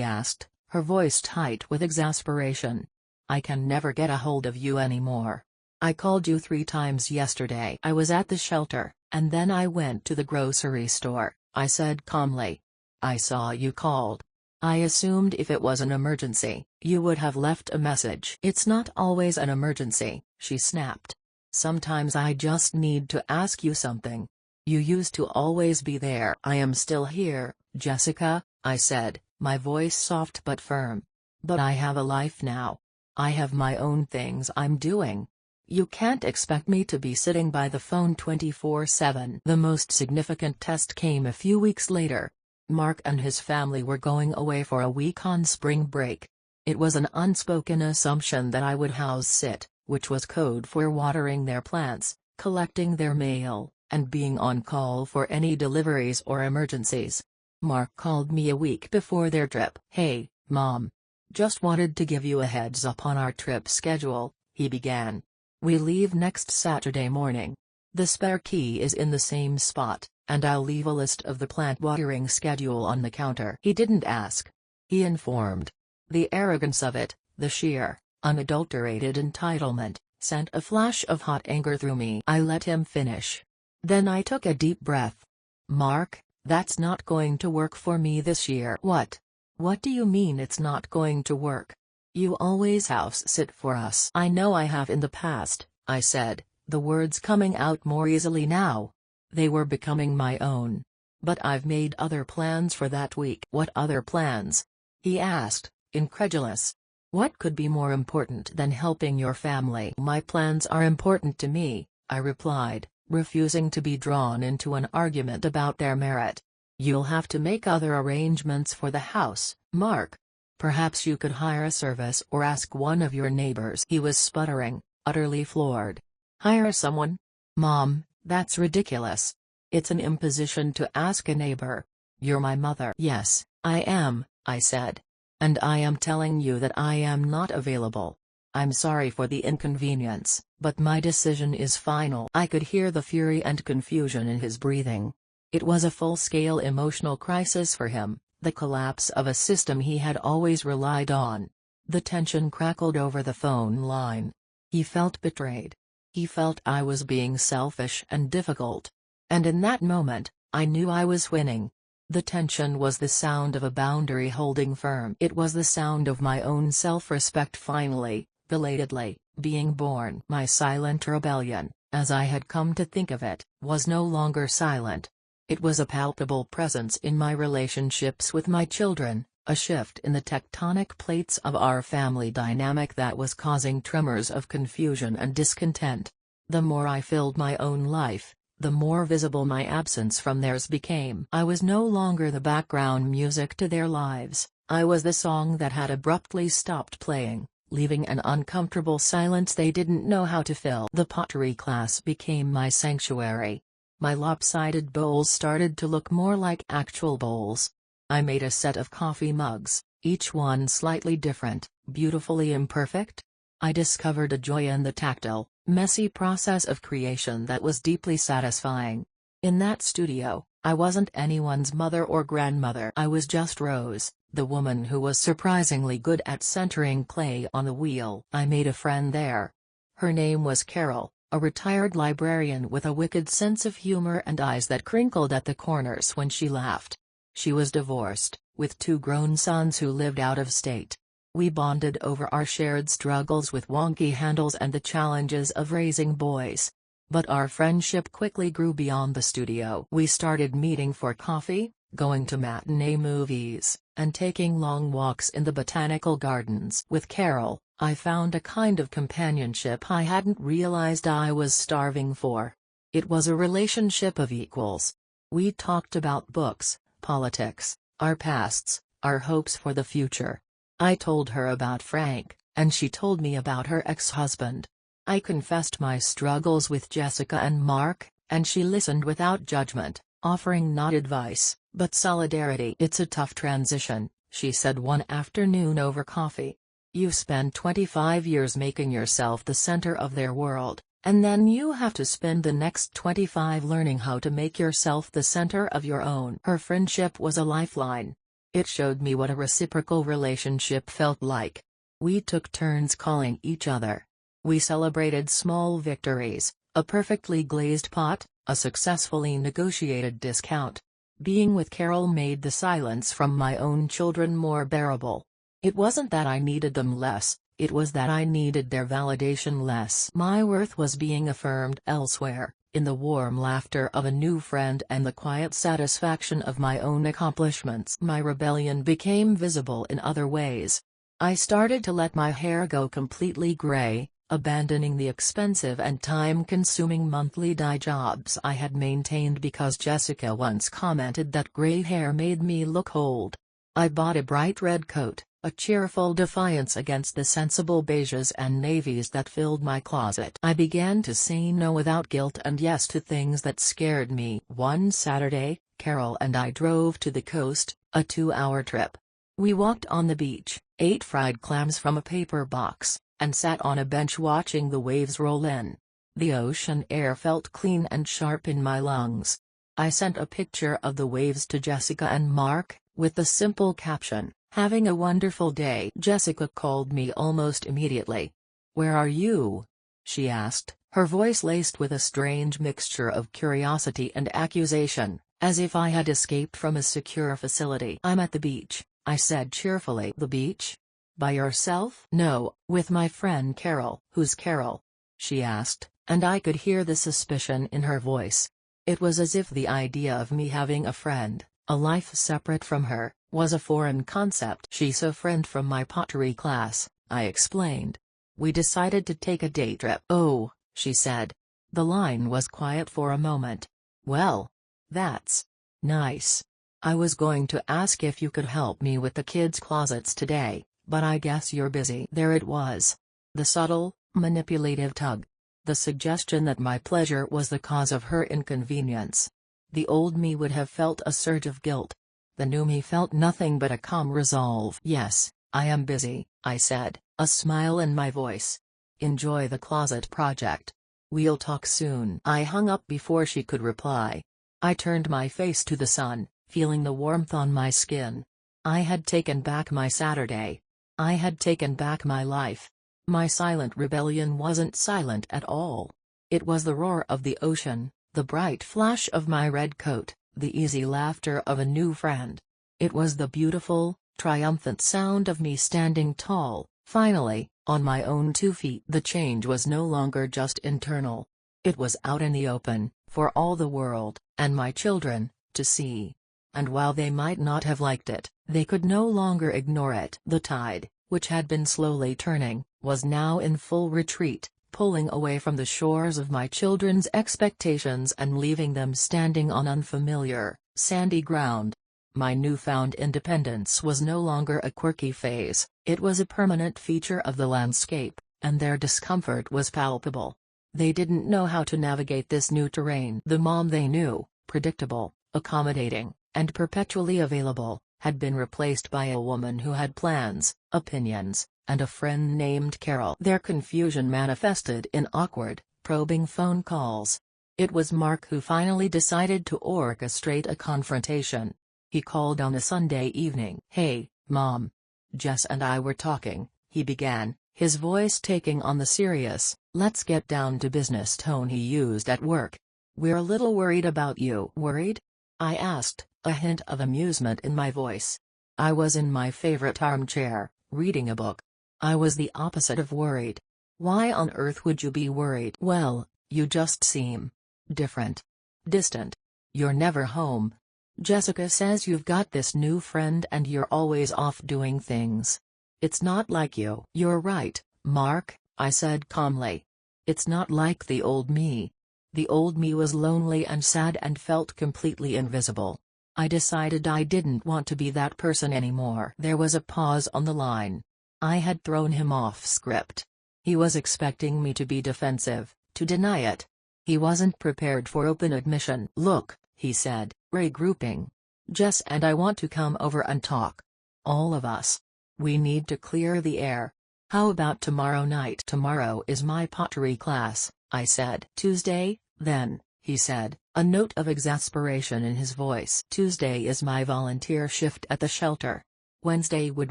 asked, her voice tight with exasperation. "I can never get a hold of you anymore. I called you 3 times yesterday." "I was at the shelter, and then I went to the grocery store," I said calmly. "I saw you called. I assumed if it was an emergency, you would have left a message." "It's not always an emergency," she snapped. "Sometimes I just need to ask you something. You used to always be there." "I am still here, Jessica," I said, my voice soft but firm. "But I have a life now. I have my own things I'm doing. You can't expect me to be sitting by the phone 24/7. The most significant test came a few weeks later. Mark and his family were going away for a week on spring break. It was an unspoken assumption that I would house sit, which was code for watering their plants, collecting their mail, and being on call for any deliveries or emergencies. Mark called me a week before their trip. "Hey, Mom. Just wanted to give you a heads up on our trip schedule," he began. "We leave next Saturday morning. The spare key is in the same spot, and I'll leave a list of the plant watering schedule on the counter." He didn't ask. He informed. The arrogance of it, the sheer, unadulterated entitlement, sent a flash of hot anger through me. I let him finish. Then I took a deep breath. "Mark, that's not going to work for me this year." "What? What do you mean it's not going to work? You always house sit for us." "I know I have in the past," I said, the words coming out more easily now. They were becoming my own. "But I've made other plans for that week." "What other plans?" he asked, incredulous. "What could be more important than helping your family?" "My plans are important to me," I replied, refusing to be drawn into an argument about their merit. "You'll have to make other arrangements for the house, Mark. Perhaps you could hire a service or ask one of your neighbors." He was sputtering, utterly floored. "Hire someone? Mom, that's ridiculous. It's an imposition to ask a neighbor. You're my mother." "Yes, I am," I said. "And I am telling you that I am not available. I'm sorry for the inconvenience, but my decision is final." I could hear the fury and confusion in his breathing. It was a full-scale emotional crisis for him, the collapse of a system he had always relied on. The tension crackled over the phone line. He felt betrayed. He felt I was being selfish and difficult. And in that moment, I knew I was winning. The tension was the sound of a boundary holding firm. It was the sound of my own self-respect finally, belatedly, being born. My silent rebellion, as I had come to think of it, was no longer silent. It was a palpable presence in my relationships with my children, a shift in the tectonic plates of our family dynamic that was causing tremors of confusion and discontent. The more I filled my own life, the more visible my absence from theirs became. I was no longer the background music to their lives, I was the song that had abruptly stopped playing, leaving an uncomfortable silence they didn't know how to fill. The pottery class became my sanctuary. My lopsided bowls started to look more like actual bowls. I made a set of coffee mugs, each one slightly different, beautifully imperfect. I discovered a joy in the tactile, messy process of creation that was deeply satisfying. In that studio, I wasn't anyone's mother or grandmother. I was just Rose, the woman who was surprisingly good at centering clay on the wheel. I made a friend there. Her name was Carol, a retired librarian with a wicked sense of humor and eyes that crinkled at the corners when she laughed. She was divorced, with 2 grown sons who lived out of state. We bonded over our shared struggles with wonky handles and the challenges of raising boys. But our friendship quickly grew beyond the studio. We started meeting for coffee, going to matinee movies, and taking long walks in the botanical gardens. With Carol, I found a kind of companionship I hadn't realized I was starving for. It was a relationship of equals. We talked about books, politics, our pasts, our hopes for the future. I told her about Frank, and she told me about her ex-husband. I confessed my struggles with Jessica and Mark, and she listened without judgment, offering not advice, but solidarity. "It's a tough transition," she said one afternoon over coffee. "You've spent 25 years making yourself the center of their world, and then you have to spend the next 25 learning how to make yourself the center of your own." Her friendship was a lifeline. It showed me what a reciprocal relationship felt like. We took turns calling each other. We celebrated small victories, a perfectly glazed pot, a successfully negotiated discount. Being with Carol made the silence from my own children more bearable. It wasn't that I needed them less, it was that I needed their validation less. My worth was being affirmed elsewhere, in the warm laughter of a new friend and the quiet satisfaction of my own accomplishments. My rebellion became visible in other ways. I started to let my hair go completely gray, abandoning the expensive and time-consuming monthly dye jobs I had maintained because Jessica once commented that gray hair made me look old. I bought a bright red coat, a cheerful defiance against the sensible beiges and navies that filled my closet. I began to say no without guilt and yes to things that scared me. One Saturday, Carol and I drove to the coast, a 2-hour trip. We walked on the beach, ate fried clams from a paper box, and sat on a bench watching the waves roll in. The ocean air felt clean and sharp in my lungs. I sent a picture of the waves to Jessica and Mark, with the simple caption, "Having a wonderful day." Jessica called me almost immediately. "Where are you?" she asked, her voice laced with a strange mixture of curiosity and accusation, as if I had escaped from a secure facility. "I'm at the beach," I said cheerfully. "The beach? By yourself?" "No, with my friend Carol." "Who's Carol?" she asked, and I could hear the suspicion in her voice. It was as if the idea of me having a friend, a life separate from her, was a foreign concept. "She's a friend from my pottery class," I explained. "We decided to take a day trip." "Oh," she said. The line was quiet for a moment. "Well, that's nice. I was going to ask if you could help me with the kids' closets today, but I guess you're busy." There it was. The subtle, manipulative tug. The suggestion that my pleasure was the cause of her inconvenience. The old me would have felt a surge of guilt. The new me felt nothing but a calm resolve. "Yes, I am busy," I said, a smile in my voice. "Enjoy the closet project. We'll talk soon." I hung up before she could reply. I turned my face to the sun, feeling the warmth on my skin. I had taken back my Saturday. I had taken back my life. My silent rebellion wasn't silent at all. It was the roar of the ocean, the bright flash of my red coat, the easy laughter of a new friend. It was the beautiful, triumphant sound of me standing tall, finally, on my own 2 feet. The change was no longer just internal. It was out in the open, for all the world, and my children, to see. And while they might not have liked it, they could no longer ignore it. The tide, which had been slowly turning, was now in full retreat, pulling away from the shores of my children's expectations and leaving them standing on unfamiliar, sandy ground. My newfound independence was no longer a quirky phase, it was a permanent feature of the landscape, and their discomfort was palpable. They didn't know how to navigate this new terrain. The mom they knew, predictable, accommodating, and perpetually available, had been replaced by a woman who had plans, opinions, and a friend named Carol. Their confusion manifested in awkward, probing phone calls. It was Mark who finally decided to orchestrate a confrontation. He called on a Sunday evening. "Hey, Mom. Jess and I were talking," he began, his voice taking on the serious, let's get down to business tone he used at work. "We're a little worried about you." "Worried?" I asked, a hint of amusement in my voice. I was in my favorite armchair, reading a book. I was the opposite of worried. "Why on earth would you be worried?" "Well, you just seem different. Distant. You're never home. Jessica says you've got this new friend and you're always off doing things. It's not like you." "You're right, Mark," I said calmly. "It's not like the old me. The old me was lonely and sad and felt completely invisible. I decided I didn't want to be that person anymore." There was a pause on the line. I had thrown him off script. He was expecting me to be defensive, to deny it. He wasn't prepared for open admission. "Look," he said, regrouping. "Jess and I want to come over and talk." All of us. We need to clear the air. How about tomorrow night? Tomorrow is my pottery class, I said. Tuesday, then, he said, a note of exasperation in his voice. Tuesday is my volunteer shift at the shelter. Wednesday would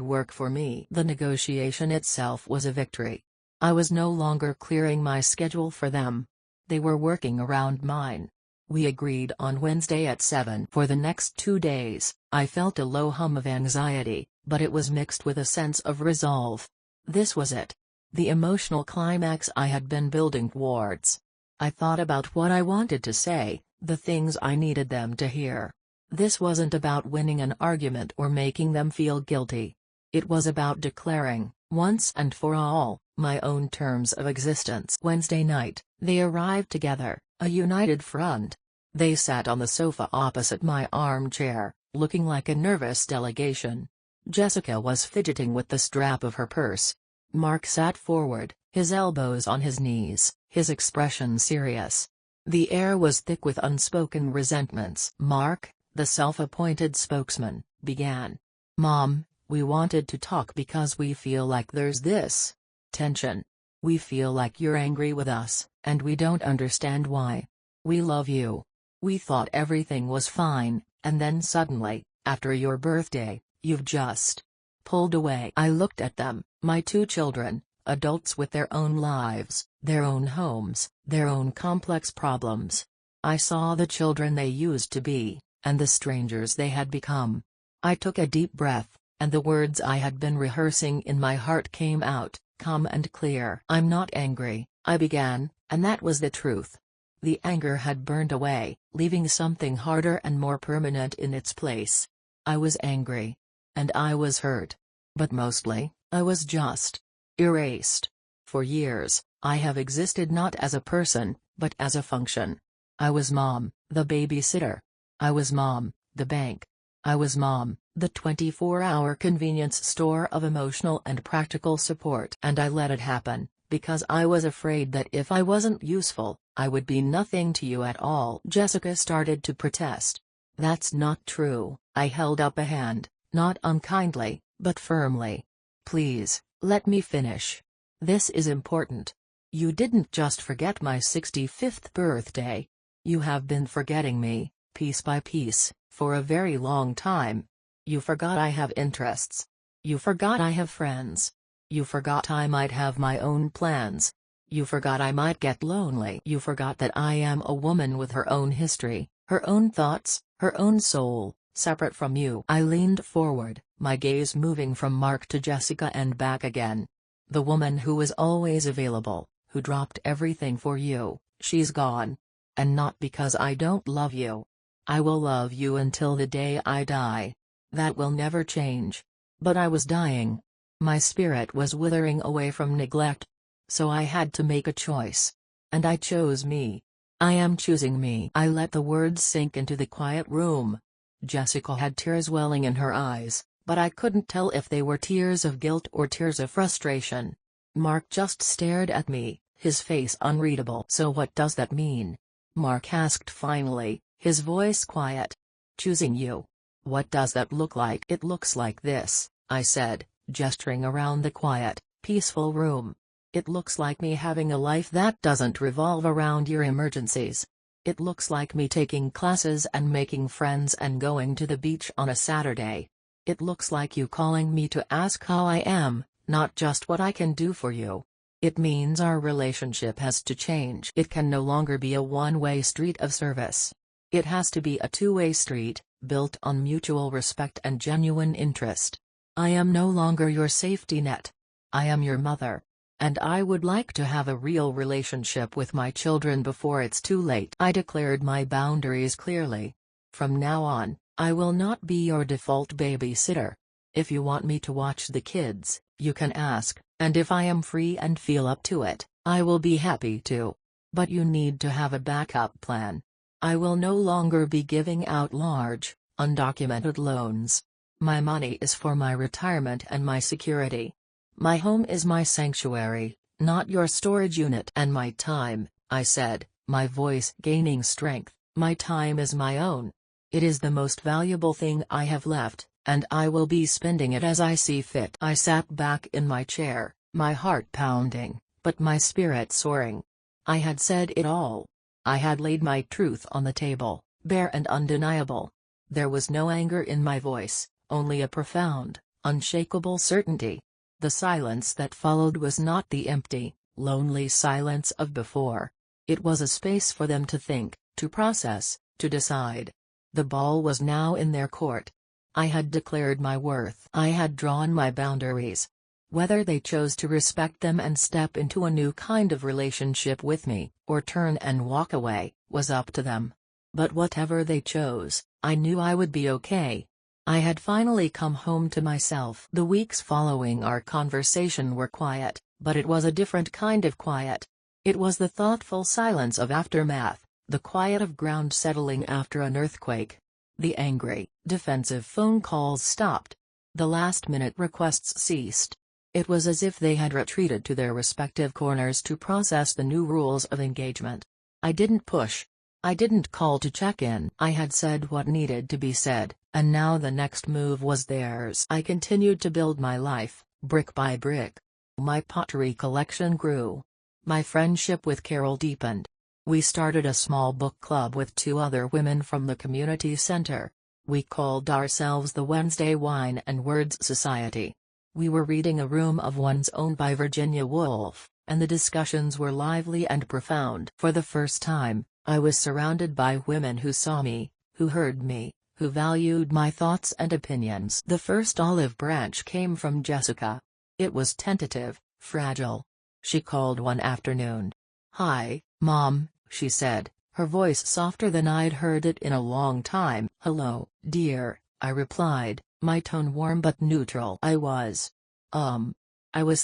work for me. The negotiation itself was a victory. I was no longer clearing my schedule for them. They were working around mine. We agreed on Wednesday at 7. For the next 2 days, I felt a low hum of anxiety, but it was mixed with a sense of resolve. This was it. The emotional climax I had been building towards. I thought about what I wanted to say, the things I needed them to hear. This wasn't about winning an argument or making them feel guilty. It was about declaring, once and for all, my own terms of existence. Wednesday night, they arrived together, a united front. They sat on the sofa opposite my armchair, looking like a nervous delegation. Jessica was fidgeting with the strap of her purse. Mark sat forward, his elbows on his knees, his expression serious. The air was thick with unspoken resentments. Mark, the self-appointed spokesman, began. Mom, we wanted to talk because we feel like there's this tension. We feel like you're angry with us, and we don't understand why. We love you. We thought everything was fine, and then suddenly, after your birthday, you've just pulled away. I looked at them, my 2 children, adults with their own lives, their own homes, their own complex problems. I saw the children they used to be, and the strangers they had become. I took a deep breath, and the words I had been rehearsing in my heart came out, calm and clear. I'm not angry, I began, and that was the truth. The anger had burned away, leaving something harder and more permanent in its place. I was angry. And I was hurt. But mostly, I was just erased. For years, I have existed not as a person, but as a function. I was Mom, the babysitter. I was Mom, the bank. I was Mom, the 24-hour convenience store of emotional and practical support. And I let it happen, because I was afraid that if I wasn't useful, I would be nothing to you at all. Jessica started to protest. That's not true. I held up a hand, not unkindly, but firmly. Please, let me finish. This is important. You didn't just forget my 65th birthday. You have been forgetting me, piece by piece, for a very long time. You forgot I have interests. You forgot I have friends. You forgot I might have my own plans. You forgot I might get lonely. You forgot that I am a woman with her own history, her own thoughts, her own soul, separate from you. I leaned forward, my gaze moving from Mark to Jessica and back again. The woman who was always available, who dropped everything for you, she's gone. And not because I don't love you. I will love you until the day I die. That will never change. But I was dying. My spirit was withering away from neglect. So I had to make a choice. And I chose me. I am choosing me. I let the words sink into the quiet room. Jessica had tears welling in her eyes, but I couldn't tell if they were tears of guilt or tears of frustration. Mark just stared at me, his face unreadable. So what does that mean? Mark asked finally, his voice quiet. Choosing you. What does that look like? It looks like this, I said, gesturing around the quiet, peaceful room. It looks like me having a life that doesn't revolve around your emergencies. It looks like me taking classes and making friends and going to the beach on a Saturday. It looks like you calling me to ask how I am, not just what I can do for you. It means our relationship has to change. It can no longer be a one-way street of service. It has to be a two-way street, built on mutual respect and genuine interest. I am no longer your safety net. I am your mother. And I would like to have a real relationship with my children before it's too late. I declared my boundaries clearly. From now on, I will not be your default babysitter. If you want me to watch the kids, you can ask, and if I am free and feel up to it, I will be happy to. But you need to have a backup plan. I will no longer be giving out large, undocumented loans. My money is for my retirement and my security. My home is my sanctuary, not your storage unit. And my time, I said, my voice gaining strength, my time is my own. It is the most valuable thing I have left, and I will be spending it as I see fit. I sat back in my chair, my heart pounding, but my spirit soaring. I had said it all. I had laid my truth on the table, bare and undeniable. There was no anger in my voice, only a profound, unshakable certainty. The silence that followed was not the empty, lonely silence of before. It was a space for them to think, to process, to decide. The ball was now in their court. I had declared my worth. I had drawn my boundaries. Whether they chose to respect them and step into a new kind of relationship with me, or turn and walk away, was up to them. But whatever they chose, I knew I would be okay. I had finally come home to myself. The weeks following our conversation were quiet, but it was a different kind of quiet. It was the thoughtful silence of aftermath, the quiet of ground settling after an earthquake. The angry, defensive phone calls stopped. The last-minute requests ceased. It was as if they had retreated to their respective corners to process the new rules of engagement. I didn't push. I didn't call to check in. I had said what needed to be said, and now the next move was theirs. I continued to build my life, brick by brick. My pottery collection grew. My friendship with Carol deepened. We started a small book club with 2 other women from the community center. We called ourselves the Wednesday Wine and Words Society. We were reading A Room of One's Own by Virginia Woolf, and the discussions were lively and profound. For the first time, I was surrounded by women who saw me, who heard me, who valued my thoughts and opinions. The first olive branch came from Jessica. It was tentative, fragile. She called one afternoon. "Hi, Mom," she said, her voice softer than I'd heard it in a long time. "Hello, dear," I replied, my tone warm but neutral. I was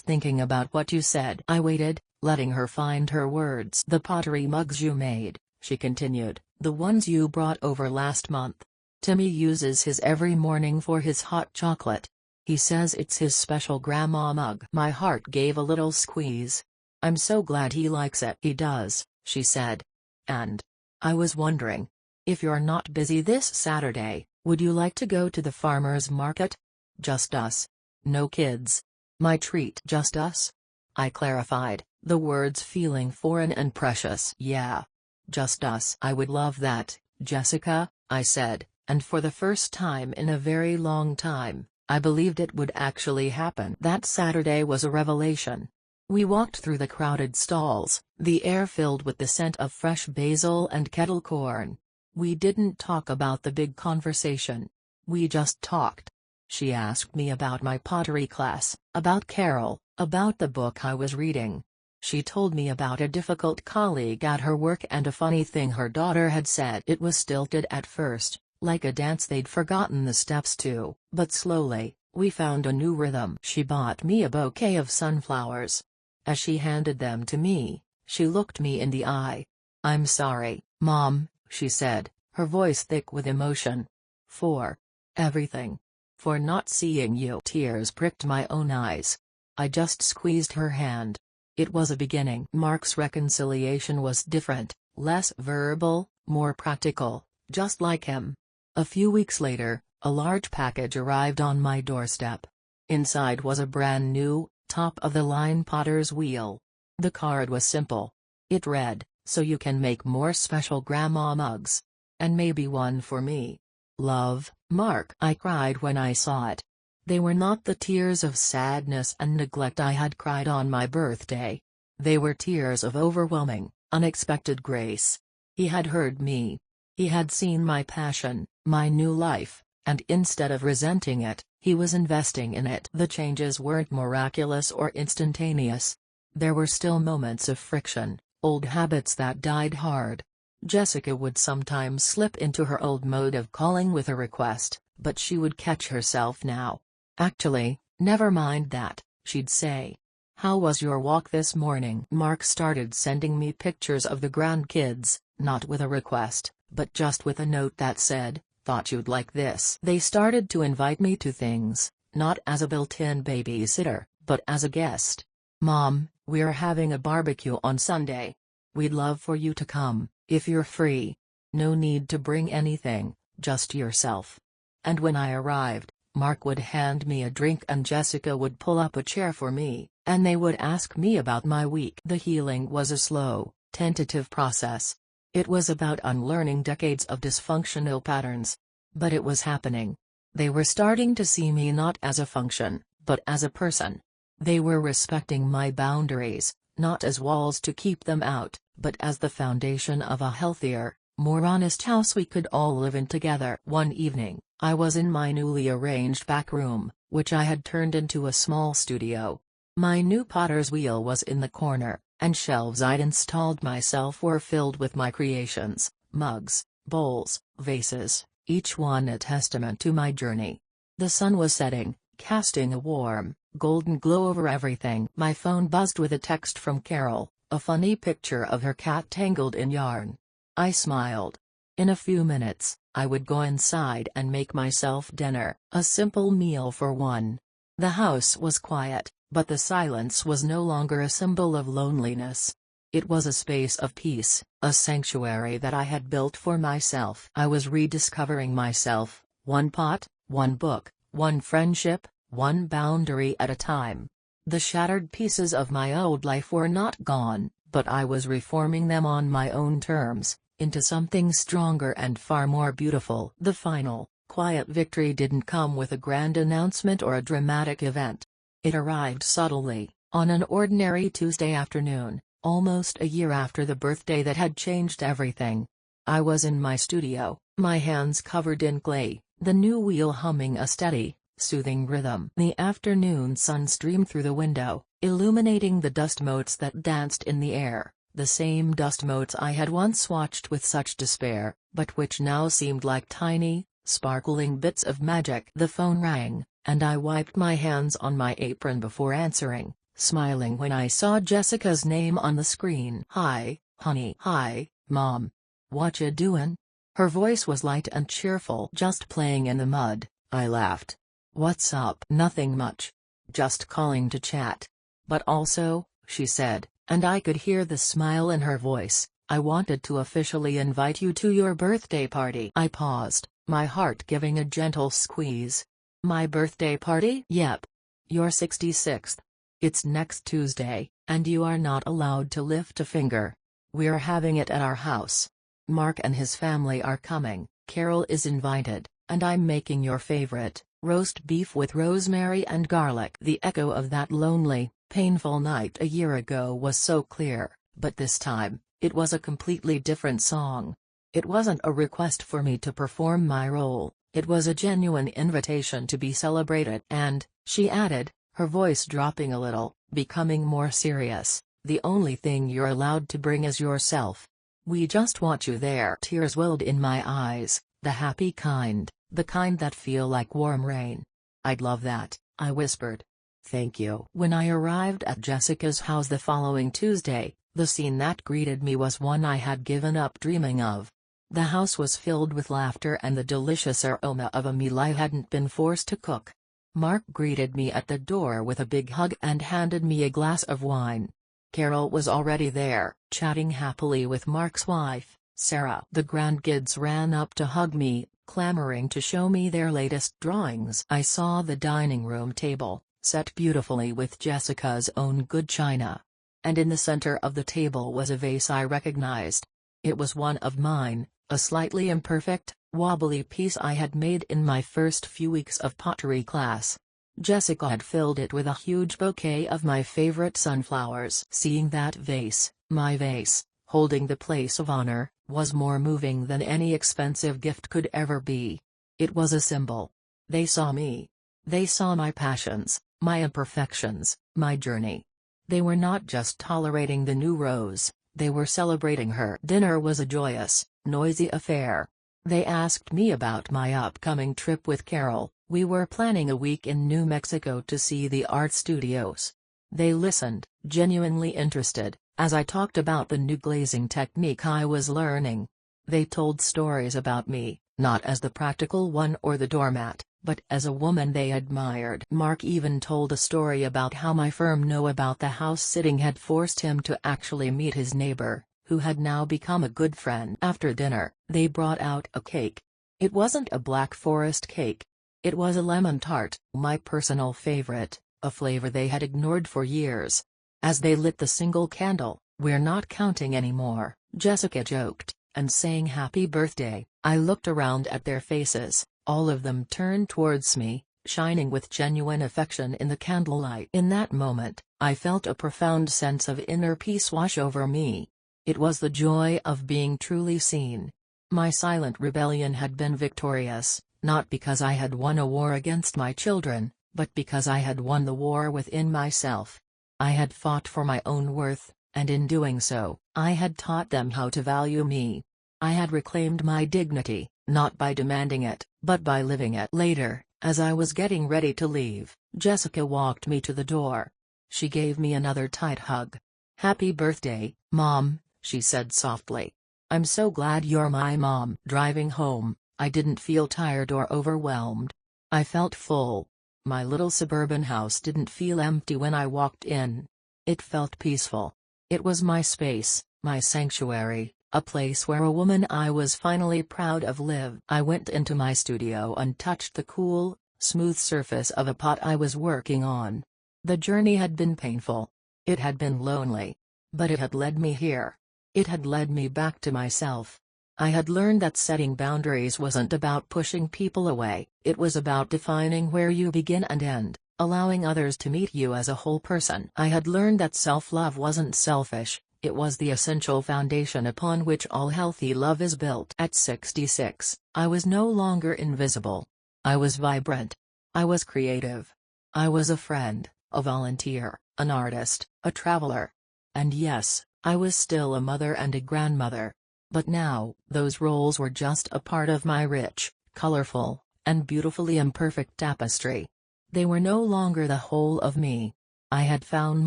thinking about what you said." I waited, letting her find her words. "The pottery mugs you made," she continued, "the ones you brought over last month. Timmy uses his every morning for his hot chocolate. He says it's his special grandma mug." My heart gave a little squeeze. "I'm so glad he likes it." "He does," she said. "And I was wondering, if you're not busy this Saturday, would you like to go to the farmer's market? Just us. No kids." "My treat." "Just us?" I clarified, the words feeling foreign and precious. "Yeah. Just us." "I would love that, Jessica," I said, and for the first time in a very long time, I believed it would actually happen. That Saturday was a revelation. We walked through the crowded stalls, the air filled with the scent of fresh basil and kettle corn. We didn't talk about the big conversation. We just talked. She asked me about my pottery class, about Carol, about the book I was reading. She told me about a difficult colleague at her work and a funny thing her daughter had said. It was stilted at first, like a dance they'd forgotten the steps to, but slowly, we found a new rhythm. She bought me a bouquet of sunflowers. As she handed them to me, she looked me in the eye. "I'm sorry, Mom," she said, her voice thick with emotion. "For everything. For not seeing you." Tears pricked my own eyes. I just squeezed her hand. It was a beginning. Mark's reconciliation was different, less verbal, more practical, just like him. A few weeks later, a large package arrived on my doorstep. Inside was a brand new, top-of-the-line potter's wheel. The card was simple. It read, "So you can make more special grandma mugs. And maybe one for me. Love, Mark." I cried when I saw it. They were not the tears of sadness and neglect I had cried on my birthday. They were tears of overwhelming, unexpected grace. He had heard me. He had seen my passion, my new life, and instead of resenting it, he was investing in it. The changes weren't miraculous or instantaneous. There were still moments of friction, old habits that died hard. Jessica would sometimes slip into her old mode of calling with a request, but she would catch herself now. "Actually, never mind that," she'd say. "How was your walk this morning?" Mark started sending me pictures of the grandkids, not with a request, but just with a note that said, "Thought you'd like this." They started to invite me to things, not as a built-in babysitter, but as a guest. "Mom, we're having a barbecue on Sunday. We'd love for you to come, if you're free. No need to bring anything, just yourself." And when I arrived, Mark would hand me a drink and Jessica would pull up a chair for me, and they would ask me about my week. The healing was a slow, tentative process. It was about unlearning decades of dysfunctional patterns. But it was happening. They were starting to see me not as a function, but as a person. They were respecting my boundaries, not as walls to keep them out, but as the foundation of a healthier, more honest house we could all live in together. One evening, I was in my newly arranged back room, which I had turned into a small studio. My new potter's wheel was in the corner, and shelves I'd installed myself were filled with my creations: mugs, bowls, vases, each one a testament to my journey. The sun was setting, casting a warm, golden glow over everything. My phone buzzed with a text from Carol, a funny picture of her cat tangled in yarn. I smiled. In a few minutes, I would go inside and make myself dinner, a simple meal for one. The house was quiet, but the silence was no longer a symbol of loneliness. It was a space of peace, a sanctuary that I had built for myself. I was rediscovering myself, one pot, one book, one friendship, one boundary at a time. The shattered pieces of my old life were not gone, but I was reforming them on my own terms, into something stronger and far more beautiful. The final, quiet victory didn't come with a grand announcement or a dramatic event. It arrived subtly, on an ordinary Tuesday afternoon, almost a year after the birthday that had changed everything. I was in my studio, my hands covered in clay, the new wheel humming a steady, soothing rhythm. The afternoon sun streamed through the window, illuminating the dust motes that danced in the air, the same dust motes I had once watched with such despair, but which now seemed like tiny, sparkling bits of magic. The phone rang, and I wiped my hands on my apron before answering, smiling when I saw Jessica's name on the screen. "Hi, honey." "Hi, Mom. Whatcha doin'?" Her voice was light and cheerful. "Just playing in the mud," I laughed. "What's up?" "Nothing much. Just calling to chat." "But also," she said, and I could hear the smile in her voice, "I wanted to officially invite you to your birthday party." I paused, my heart giving a gentle squeeze. "My birthday party?" "Yep. Your 66th. It's next Tuesday, and you are not allowed to lift a finger. We're having it at our house. Mark and his family are coming, Carol is invited, and I'm making your favorite, roast beef with rosemary and garlic." The echo of that lonely, painful night a year ago was so clear, but this time, it was a completely different song. It wasn't a request for me to perform my role, it was a genuine invitation to be celebrated. "And," she added, her voice dropping a little, becoming more serious, "the only thing you're allowed to bring is yourself. We just want you there." Tears welled in my eyes, the happy kind, the kind that feel like warm rain. "I'd love that," I whispered. "Thank you." When I arrived at Jessica's house the following Tuesday, the scene that greeted me was one I had given up dreaming of. The house was filled with laughter and the delicious aroma of a meal I hadn't been forced to cook. Mark greeted me at the door with a big hug and handed me a glass of wine. Carol was already there, chatting happily with Mark's wife, Sarah. The grandkids ran up to hug me, clamoring to show me their latest drawings. I saw the dining room table, set beautifully with Jessica's own good china. And in the center of the table was a vase I recognized. It was one of mine, a slightly imperfect, wobbly piece I had made in my first few weeks of pottery class. Jessica had filled it with a huge bouquet of my favorite sunflowers. Seeing that vase, my vase, holding the place of honor, was more moving than any expensive gift could ever be. It was a symbol. They saw me. They saw my passions, my imperfections, my journey. They were not just tolerating the new Rose, they were celebrating her. Dinner was a joyous, noisy affair. They asked me about my upcoming trip with Carol. We were planning a week in New Mexico to see the art studios. They listened, genuinely interested, as I talked about the new glazing technique I was learning. They told stories about me, not as the practical one or the doormat, but as a woman they admired. Mark even told a story about how my firm know about the house sitting had forced him to actually meet his neighbor, who had now become a good friend. After dinner, they brought out a cake. It wasn't a Black Forest cake. It was a lemon tart, my personal favorite, a flavor they had ignored for years. As they lit the single candle, "We're not counting anymore," Jessica joked, and saying happy birthday. I looked around at their faces, all of them turned towards me, shining with genuine affection in the candlelight. In that moment, I felt a profound sense of inner peace wash over me. It was the joy of being truly seen. My silent rebellion had been victorious, not because I had won a war against my children, but because I had won the war within myself. I had fought for my own worth, and in doing so, I had taught them how to value me. I had reclaimed my dignity, not by demanding it, but by living it. Later, as I was getting ready to leave, Jessica walked me to the door. She gave me another tight hug. "Happy birthday, Mom," she said softly. "I'm so glad you're my mom." Driving home, I didn't feel tired or overwhelmed. I felt full. My little suburban house didn't feel empty when I walked in. It felt peaceful. It was my space, my sanctuary, a place where a woman I was finally proud of lived. I went into my studio and touched the cool, smooth surface of a pot I was working on. The journey had been painful. It had been lonely. But it had led me here. It had led me back to myself. I had learned that setting boundaries wasn't about pushing people away, it was about defining where you begin and end, allowing others to meet you as a whole person. I had learned that self-love wasn't selfish, it was the essential foundation upon which all healthy love is built. At 66, I was no longer invisible. I was vibrant. I was creative. I was a friend, a volunteer, an artist, a traveler. And yes, I was still a mother and a grandmother. But now, those roles were just a part of my rich, colorful, and beautifully imperfect tapestry. They were no longer the whole of me. I had found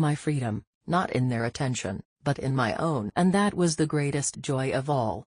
my freedom, not in their attention, but in my own. And that was the greatest joy of all.